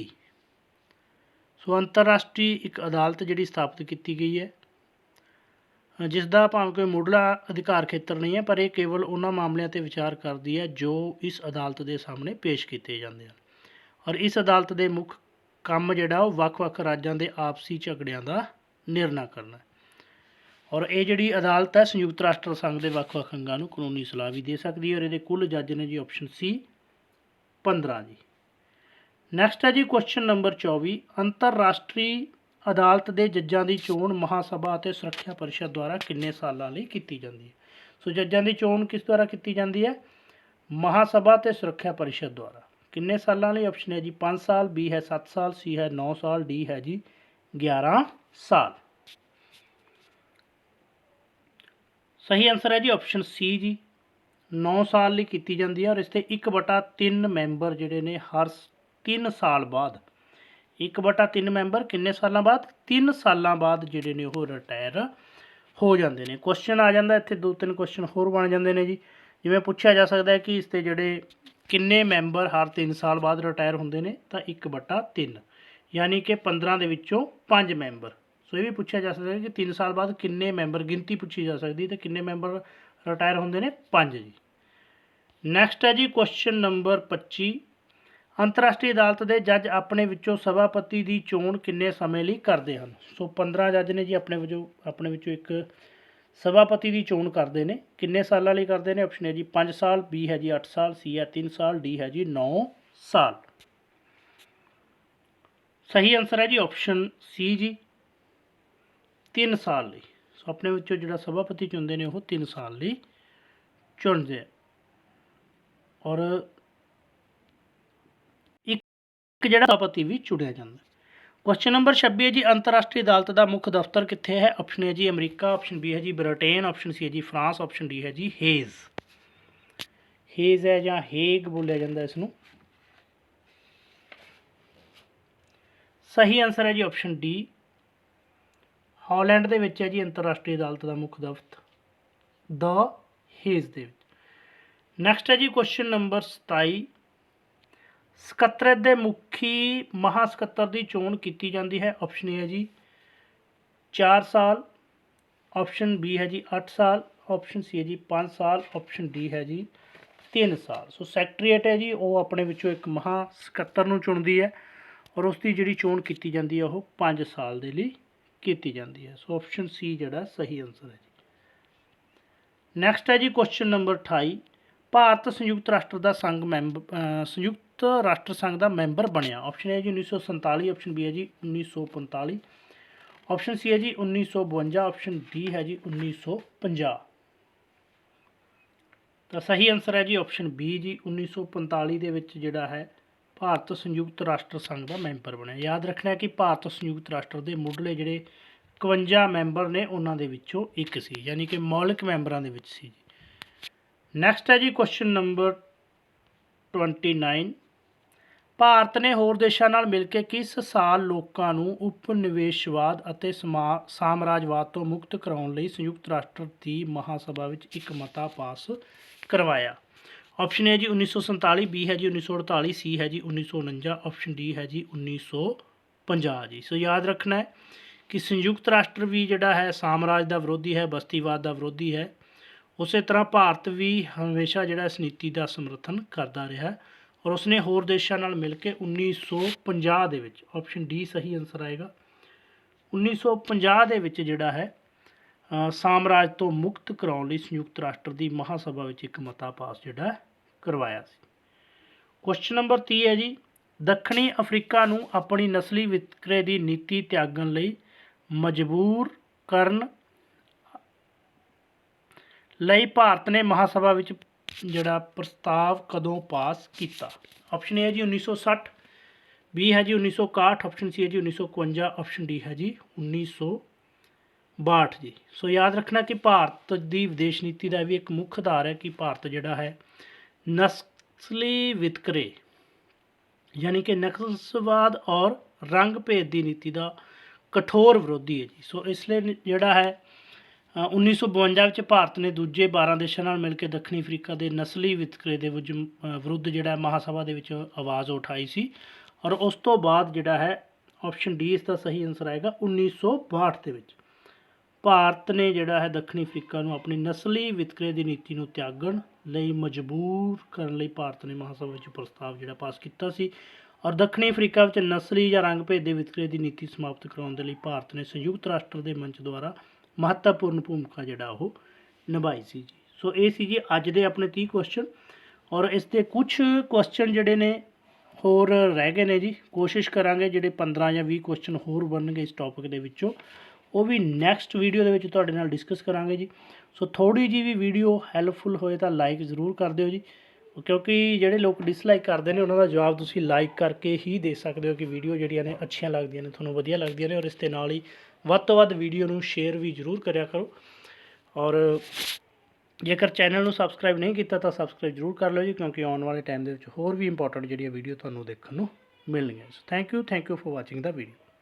ਸੋ ਅੰਤਰਰਾਸ਼ਟਰੀ ਇੱਕ ਅਦਾਲਤ ਜਿਹੜੀ ਸਥਾਪਿਤ ਕੀਤੀ ਗਈ ਹੈ, ਜਿਸ ਦਾ ਭਾਵੇਂ ਕੋਈ ਮੁੱਢਲਾ ਅਧਿਕਾਰ ਖੇਤਰ ਨਹੀਂ ਹੈ, ਪਰ ਇਹ ਕੇਵਲ ਉਹਨਾਂ ਮਾਮਲਿਆਂ 'ਤੇ ਵਿਚਾਰ ਕਰਦੀ ਹੈ ਜੋ ਇਸ ਅਦਾਲਤ ਦੇ ਸਾਹਮਣੇ ਪੇਸ਼ ਕੀਤੇ ਜਾਂਦੇ ਹਨ। ਔਰ ਇਸ ਅਦਾਲਤ ਦੇ ਮੁੱਖ ਕੰਮ ਜਿਹੜਾ ਉਹ ਵੱਖ-ਵੱਖ ਰਾਜਾਂ ਦੇ ਆਪਸੀ ਝਗੜਿਆਂ ਦਾ ਨਿਰਣਾ ਕਰਨਾ। ਔਰ ਇਹ ਜਿਹੜੀ ਅਦਾਲਤ ਹੈ ਸੰਯੁਕਤ ਰਾਸ਼ਟਰ ਸੰਘ ਦੇ ਵੱਖ-ਵੱਖ ਅੰਗਾਂ ਨੂੰ ਕਾਨੂੰਨੀ ਸਲਾਹ ਵੀ ਦੇ ਸਕਦੀ ਹੈ। ਔਰ ਇਹਦੇ ਕੁੱਲ ਜੱਜ ਨੇ ਜੀ ਆਪਸ਼ਨ ਸੀ 15 ਜੀ। ਨੈਕਸਟ ਹੈ ਜੀ ਕੁਐਸਚਨ ਨੰਬਰ 24, ਅੰਤਰਰਾਸ਼ਟਰੀ ਅਦਾਲਤ ਦੇ ਜੱਜਾਂ ਦੀ ਚੋਣ ਮਹਾਸਭਾ ਅਤੇ ਸੁਰੱਖਿਆ ਪਰਿਸ਼ਦ ਦੁਆਰਾ ਕਿੰਨੇ ਸਾਲਾਂ ਲਈ ਕੀਤੀ ਜਾਂਦੀ ਹੈ? ਸੋ ਜੱਜਾਂ ਦੀ ਚੋਣ ਕਿਸ ਦੁਆਰਾ ਕੀਤੀ ਜਾਂਦੀ ਹੈ? ਮਹਾਸਭਾ ਅਤੇ ਸੁਰੱਖਿਆ ਪਰਿਸ਼ਦ ਦੁਆਰਾ। ਕਿੰਨੇ ਸਾਲਾਂ ਲਈ? ਆਪਸ਼ਨ ਹੈ ਜੀ 5 ਸਾਲ, ਬੀ ਹੈ 7 ਸਾਲ, ਸੀ ਹੈ 9 ਸਾਲ, ਡੀ ਹੈ ਜੀ 11 ਸਾਲ। ਸਹੀ ਆਨਸਰ ਹੈ ਜੀ ਆਪਸ਼ਨ ਸੀ ਜੀ, 9 ਸਾਲ ਲਈ ਕੀਤੀ ਜਾਂਦੀ ਹੈ। ਔਰ ਇਸ 'ਤੇ 1/3 ਮੈਂਬਰ ਜਿਹੜੇ ਨੇ ਹਰ 3 ਸਾਲ ਬਾਅਦ, 1/3 ਮੈਂਬਰ ਕਿੰਨੇ ਸਾਲਾਂ ਬਾਅਦ? 3 ਸਾਲਾਂ ਬਾਅਦ ਜਿਹੜੇ ਨੇ ਉਹ ਰਿਟਾਇਰ ਹੋ ਜਾਂਦੇ ਨੇ। ਕੁਐਸਚਨ ਆ ਜਾਂਦਾ ਇੱਥੇ, 2-3 ਕੁਐਸਚਨ ਹੋਰ ਬਣ ਜਾਂਦੇ ਨੇ ਜੀ। ਜਿਵੇਂ ਪੁੱਛਿਆ ਜਾ ਸਕਦਾ ਹੈ ਕਿ ਇਸ 'ਤੇ ਜਿਹੜੇ ਕਿੰਨੇ ਮੈਂਬਰ ਹਰ 3 ਸਾਲ ਬਾਅਦ ਰਿਟਾਇਰ ਹੁੰਦੇ ਨੇ, ਤਾਂ 1/3 ਯਾਨੀ ਕਿ 15 ਦੇ ਵਿੱਚੋਂ 5 ਮੈਂਬਰ। ਸੋ ਇਹ ਵੀ ਪੁੱਛਿਆ ਜਾ ਸਕਦਾ ਹੈ ਕਿ 3 ਸਾਲ ਬਾਅਦ ਕਿੰਨੇ ਮੈਂਬਰ, ਗਿਣਤੀ ਪੁੱਛੀ ਜਾ ਸਕਦੀ, ਅਤੇ ਕਿੰਨੇ ਮੈਂਬਰ ਰਿਟਾਇਰ ਹੁੰਦੇ ਨੇ? 5 ਜੀ। ਨੈਕਸਟ ਹੈ ਜੀ ਕੁਐਸਚਨ ਨੰਬਰ 25। ਅੰਤਰਰਾਸ਼ਟਰੀ ਅਦਾਲਤ ਦੇ ਜੱਜ ਆਪਣੇ ਵਿੱਚੋਂ ਸਭਾਪਤੀ ਦੀ ਚੋਣ ਕਿੰਨੇ ਸਮੇਂ ਲਈ ਕਰਦੇ ਹਨ? ਸੋ 15 ਜੱਜ ਨੇ ਜੀ ਆਪਣੇ ਵਿੱਚੋਂ ਇੱਕ ਸਭਾਪਤੀ ਦੀ ਚੋਣ ਕਰਦੇ ਨੇ। ਕਿੰਨੇ ਸਾਲਾਂ ਲਈ ਕਰਦੇ ਨੇ? ਆਪਸ਼ਨ ਹੈ ਜੀ 5 ਸਾਲ, ਬੀ ਹੈ ਜੀ 8 ਸਾਲ, ਸੀ ਹੈ 3 ਸਾਲ, ਡੀ ਹੈ ਜੀ 9 ਸਾਲ। ਸਹੀ ਆਨਸਰ ਹੈ ਜੀ ਆਪਸ਼ਨ ਸੀ ਜੀ, 3 ਸਾਲ ਲਈ। ਸੋ ਆਪਣੇ ਵਿੱਚੋਂ ਜਿਹੜਾ ਸਭਾਪਤੀ ਚੁਣਦੇ ਨੇ ਉਹ 3 ਸਾਲ ਲਈ ਚੁਣਦੇ ਆ। ਔਰ ਇੱਕ ਜਿਹੜਾ ਸਭਾਪਤੀ ਵੀ ਚੁਣਿਆ ਜਾਂਦਾ। ਕੁਐਸਚਨ ਨੰਬਰ 26 ਹੈ ਜੀ, ਅੰਤਰਰਾਸ਼ਟਰੀ ਅਦਾਲਤ ਦਾ ਮੁੱਖ ਦਫ਼ਤਰ ਕਿੱਥੇ ਹੈ? ਆਪਸ਼ਨ ਹੈ ਜੀ ਅਮਰੀਕਾ, ਆਪਸ਼ਨ ਬੀ ਹੈ ਜੀ ਬ੍ਰਿਟੇਨ, ਆਪਸ਼ਨ ਸੀ ਹੈ ਜੀ ਫਰਾਂਸ, ਆਪਸ਼ਨ ਡੀ ਹੈ ਜੀ ਹੇਜ਼। ਹੇਜ਼ ਹੈ ਜਾਂ ਹੇਗ ਬੋਲਿਆ ਜਾਂਦਾ ਇਸ ਨੂੰ। ਸਹੀ ਆਨਸਰ ਹੈ ਜੀ ਆਪਸ਼ਨ ਡੀ, ਹਾਲੈਂਡ ਦੇ ਵਿੱਚ ਹੈ ਜੀ ਅੰਤਰਰਾਸ਼ਟਰੀ ਅਦਾਲਤ ਦਾ ਮੁੱਖ ਦਫ਼ਤਰ, ਦ ਹੇਜ਼ ਦੇ ਵਿੱਚ। ਨੈਕਸਟ ਹੈ ਜੀ ਕੁਐਸਚਨ ਨੰਬਰ 27। ਸਕੱਤਰੇਤ ਦੇ ਮੁਖੀ ਮਹਾ ਸਕੱਤਰ ਦੀ ਚੋਣ ਕੀਤੀ ਜਾਂਦੀ ਹੈ। ਆਪਸ਼ਨ ਏ ਹੈ ਜੀ 4 ਸਾਲ, ਆਪਸ਼ਨ ਬੀ ਹੈ ਜੀ 8 ਸਾਲ, ਆਪਸ਼ਨ ਸੀ ਹੈ ਜੀ 5 ਸਾਲ, ਆਪਸ਼ਨ ਡੀ ਹੈ ਜੀ 3 ਸਾਲ। ਸੋ ਸੈਕਟਰੀਏਟ ਹੈ ਜੀ ਉਹ ਆਪਣੇ ਵਿੱਚੋਂ ਇੱਕ ਮਹਾ ਸਕੱਤਰ ਨੂੰ ਚੁਣਦੀ ਹੈ, ਔਰ ਉਸ ਦੀ ਜਿਹੜੀ ਚੋਣ ਕੀਤੀ ਜਾਂਦੀ ਹੈ ਉਹ 5 ਸਾਲ ਦੇ ਲਈ ਕੀਤੀ ਜਾਂਦੀ ਹੈ। ਸੋ ਆਪਸ਼ਨ ਸੀ ਜਿਹੜਾ ਸਹੀ ਆਨਸਰ ਹੈ ਜੀ। ਨੈਕਸਟ ਹੈ ਜੀ ਕੁਐਸਚਨ ਨੰਬਰ 28। ਭਾਰਤ ਸੰਯੁਕਤ ਰਾਸ਼ਟਰ ਦਾ ਸੰਯੁਕਤ ਰਾਸ਼ਟਰ ਸੰਘ ਦਾ ਮੈਂਬਰ ਬਣਿਆ। ਆਪਸ਼ਨ ਹੈ ਜੀ 1947, ਆਪਸ਼ਨ ਬੀ ਹੈ ਜੀ 1945, ਆਪਸ਼ਨ ਸੀ ਹੈ ਜੀ 1952, ਆਪਸ਼ਨ ਡੀ ਹੈ ਜੀ 1950। ਤਾਂ ਸਹੀ ਆਨਸਰ ਹੈ ਜੀ ਆਪਸ਼ਨ ਬੀ ਜੀ, 1945 ਦੇ ਵਿੱਚ ਜਿਹੜਾ ਹੈ ਭਾਰਤ ਸੰਯੁਕਤ ਰਾਸ਼ਟਰ ਸੰਘ ਦਾ ਮੈਂਬਰ ਬਣਿਆ। ਯਾਦ ਰੱਖਣਾ ਕਿ ਭਾਰਤ ਸੰਯੁਕਤ ਰਾਸ਼ਟਰ ਦੇ ਮੁੱਢਲੇ ਜਿਹੜੇ 51 ਮੈਂਬਰ ਨੇ ਉਹਨਾਂ ਦੇ ਵਿੱਚੋਂ ਇੱਕ ਸੀ, ਯਾਨੀ ਕਿ ਮੌਲਿਕ ਮੈਂਬਰਾਂ ਦੇ ਵਿੱਚ ਸੀ ਜੀ। ਨੈਕਸਟ ਹੈ ਜੀ ਕੁਐਸਚਨ ਨੰਬਰ 29। ਭਾਰਤ ਨੇ ਹੋਰ ਦੇਸ਼ਾਂ ਨਾਲ ਮਿਲ ਕੇ ਕਿਸ ਸਾਲ ਲੋਕਾਂ ਨੂੰ ਉਪਨਿਵੇਸ਼ਵਾਦ ਅਤੇ ਸਾਮਰਾਜਵਾਦ ਤੋਂ ਮੁਕਤ ਕਰਾਉਣ ਲਈ ਸੰਯੁਕਤ ਰਾਸ਼ਟਰ ਦੀ ਮਹਾਸਭਾ ਵਿੱਚ ਇੱਕ ਮਤਾ ਪਾਸ ਕਰਵਾਇਆ? ਆਪਸ਼ਨ ਹੈ ਜੀ 1947, ਬੀ ਹੈ ਜੀ 1948, ਸੀ ਹੈ ਜੀ 1949, ਆਪਸ਼ਨ ਡੀ ਹੈ ਜੀ 1950 ਜੀ। ਸੋ ਯਾਦ ਰੱਖਣਾ ਹੈ ਕਿ ਸੰਯੁਕਤ ਰਾਸ਼ਟਰ ਵੀ ਜਿਹੜਾ ਹੈ ਸਾਮਰਾਜ ਦਾ ਵਿਰੋਧੀ ਹੈ, ਬਸਤੀਵਾਦ ਦਾ ਵਿਰੋਧੀ ਹੈ। ਉਸੇ ਤਰ੍ਹਾਂ ਭਾਰਤ ਵੀ ਹਮੇਸ਼ਾ ਜਿਹੜਾ ਇਸ ਨੀਤੀ ਦਾ ਸਮਰਥਨ ਕਰਦਾ ਰਿਹਾ, ਔਰ ਉਸਨੇ ਹੋਰ ਦੇਸ਼ਾਂ ਨਾਲ ਮਿਲ ਕੇ 1950 ਦੇ ਵਿੱਚ, ਆਪਸ਼ਨ ਡੀ ਸਹੀ ਆਨਸਰ ਆਏਗਾ, 1950 ਦੇ ਵਿੱਚ ਜਿਹੜਾ ਹੈ ਸਾਮਰਾਜ ਤੋਂ ਮੁਕਤ ਕਰਾਉਣ ਲਈ ਸੰਯੁਕਤ ਰਾਸ਼ਟਰ ਦੀ ਮਹਾਸਭਾ ਵਿੱਚ ਇੱਕ ਮਤਾ ਪਾਸ ਜਿਹੜਾ ਕਰਵਾਇਆ ਸੀ। ਕੁਐਸਚਨ ਨੰਬਰ 30 ਹੈ ਜੀ, ਦੱਖਣੀ ਅਫਰੀਕਾ ਨੂੰ ਆਪਣੀ ਨਸਲੀ ਵਿਤਕਰੇ ਦੀ ਨੀਤੀ ਤਿਆਗਣ ਲਈ ਮਜਬੂਰ ਕਰਨ ਲਈ ਭਾਰਤ ਨੇ ਮਹਾਸਭਾ ਵਿੱਚ ਜਿਹੜਾ ਪ੍ਰਸਤਾਵ ਕਦੋਂ ਪਾਸ ਕੀਤਾ? ਆਪਸ਼ਨ ਏ ਹੈ ਜੀ 1960, ਬੀ ਹੈ ਜੀ 1961, ਆਪਸ਼ਨ ਸੀ ਹੈ ਜੀ 1951, ਆਪਸ਼ਨ ਡੀ ਹੈ ਜੀ 1962 ਜੀ। ਸੋ ਯਾਦ ਰੱਖਣਾ ਕਿ ਭਾਰਤ ਦੀ ਵਿਦੇਸ਼ ਨੀਤੀ ਦਾ ਵੀ ਇੱਕ ਮੁੱਖ ਆਧਾਰ ਹੈ ਕਿ ਭਾਰਤ ਜਿਹੜਾ ਹੈ ਨਸਲੀ ਵਿਤਕਰੇ ਯਾਨੀ ਕਿ ਨਸਲਵਾਦ ਔਰ ਰੰਗ ਭੇਦ ਦੀ ਨੀਤੀ ਦਾ ਕਠੋਰ ਵਿਰੋਧੀ ਹੈ ਜੀ। ਸੋ ਇਸ ਲਈ ਜਿਹੜਾ ਹੈ 1952 ਵਿੱਚ ਭਾਰਤ ਨੇ ਦੂਜੇ 12 ਦੇਸ਼ਾਂ ਨਾਲ ਮਿਲ ਕੇ ਦੱਖਣੀ ਅਫਰੀਕਾ ਦੇ ਨਸਲੀ ਵਿਤਕਰੇ ਦੇ ਵਿਰੁੱਧ ਜਿਹੜਾ ਮਹਾਸਭਾ ਦੇ ਵਿੱਚ ਆਵਾਜ਼ ਉਠਾਈ ਸੀ, ਔਰ ਉਸ ਤੋਂ ਬਾਅਦ ਜਿਹੜਾ ਹੈ ਆਪਸ਼ਨ ਡੀ ਇਸ ਦਾ ਸਹੀ ਆਨਸਰ ਆਏਗਾ 1962 ਦੇ ਵਿੱਚ ਭਾਰਤ ਨੇ ਜਿਹੜਾ ਹੈ ਦੱਖਣੀ ਅਫਰੀਕਾ ਨੂੰ ਆਪਣੀ ਨਸਲੀ ਵਿਤਕਰੇ ਦੀ ਨੀਤੀ ਨੂੰ ਤਿਆਗਣ ਲਈ ਮਜਬੂਰ ਕਰਨ ਲਈ ਭਾਰਤ ਨੇ ਮਹਾਸਭਾ ਵਿੱਚ ਪ੍ਰਸਤਾਵ ਜਿਹੜਾ ਪਾਸ ਕੀਤਾ ਸੀ, ਔਰ ਦੱਖਣੀ ਅਫਰੀਕਾ ਵਿੱਚ ਨਸਲੀ ਜਾਂ ਰੰਗ ਭੇਦ ਦੇ ਵਿਤਕਰੇ ਦੀ ਨੀਤੀ ਸਮਾਪਤ ਕਰਾਉਣ ਦੇ ਲਈ ਭਾਰਤ ਨੇ ਸੰਯੁਕਤ ਰਾਸ਼ਟਰ ਦੇ ਮੰਚ ਦੁਆਰਾ ਮਹੱਤਵਪੂਰਨ ਭੂਮਿਕਾ ਜਿਹੜਾ ਉਹ ਨਿਭਾਈ ਸੀ ਜੀ। ਸੋ ਇਹ ਸੀ ਜੀ ਅੱਜ ਦੇ ਆਪਣੇ 30 ਕੁਐਸਚਨ, ਔਰ ਇਸ ਦੇ ਕੁਝ ਕੁਐਸਚਨ ਜਿਹੜੇ ਨੇ ਹੋਰ ਰਹਿ ਗਏ ਨੇ ਜੀ। ਕੋਸ਼ਿਸ਼ ਕਰਾਂਗੇ ਜਿਹੜੇ 15 ਜਾਂ 20 ਕੁਐਸਚਨ ਹੋਰ ਬਣਨਗੇ ਇਸ ਟੌਪਿਕ ਦੇ ਵਿੱਚੋਂ, ਉਹ ਵੀ ਨੈਕਸਟ ਵੀਡੀਓ ਦੇ ਵਿੱਚ ਤੁਹਾਡੇ ਨਾਲ ਡਿਸਕਸ ਕਰਾਂਗੇ ਜੀ। ਸੋ ਥੋੜ੍ਹੀ ਜਿਹੀ ਵੀ ਵੀਡੀਓ ਹੈਲਪਫੁਲ ਹੋਏ ਤਾਂ ਲਾਈਕ ਜ਼ਰੂਰ ਕਰ ਦਿਓ ਜੀ, ਕਿਉਂਕਿ ਜਿਹੜੇ ਲੋਕ ਡਿਸਲਾਈਕ ਕਰਦੇ ਨੇ ਉਹਨਾਂ ਦਾ ਜਵਾਬ ਤੁਸੀਂ ਲਾਈਕ ਕਰਕੇ ਹੀ ਦੇ ਸਕਦੇ ਹੋ ਕਿ ਵੀਡੀਓ ਜਿਹੜੀਆਂ ਨੇ ਅੱਛੀਆਂ ਲੱਗਦੀਆਂ ਨੇ, ਤੁਹਾਨੂੰ ਵਧੀਆ ਲੱਗਦੀਆਂ ਨੇ। ਔਰ ਇਸ ਦੇ ਨਾਲ ਹੀ ਵੱਧ ਤੋਂ ਵੱਧ ਵੀਡੀਓ ਨੂੰ ਸ਼ੇਅਰ ਵੀ ਜ਼ਰੂਰ ਕਰਿਆ ਕਰੋ। ਔਰ ਜੇਕਰ ਚੈਨਲ ਨੂੰ ਸਬਸਕ੍ਰਾਈਬ ਨਹੀਂ ਕੀਤਾ ਤਾਂ ਸਬਸਕ੍ਰਾਈਬ ਜ਼ਰੂਰ ਕਰ ਲਓ ਜੀ, ਕਿਉਂਕਿ ਆਉਣ ਵਾਲੇ ਟਾਈਮ ਦੇ ਵਿੱਚ ਹੋਰ ਵੀ ਇੰਪੋਰਟੈਂਟ ਜਿਹੜੀਆਂ ਵੀਡੀਓ ਤੁਹਾਨੂੰ ਦੇਖਣ ਨੂੰ ਮਿਲਣਗੀਆਂ। So thank you for watching the video.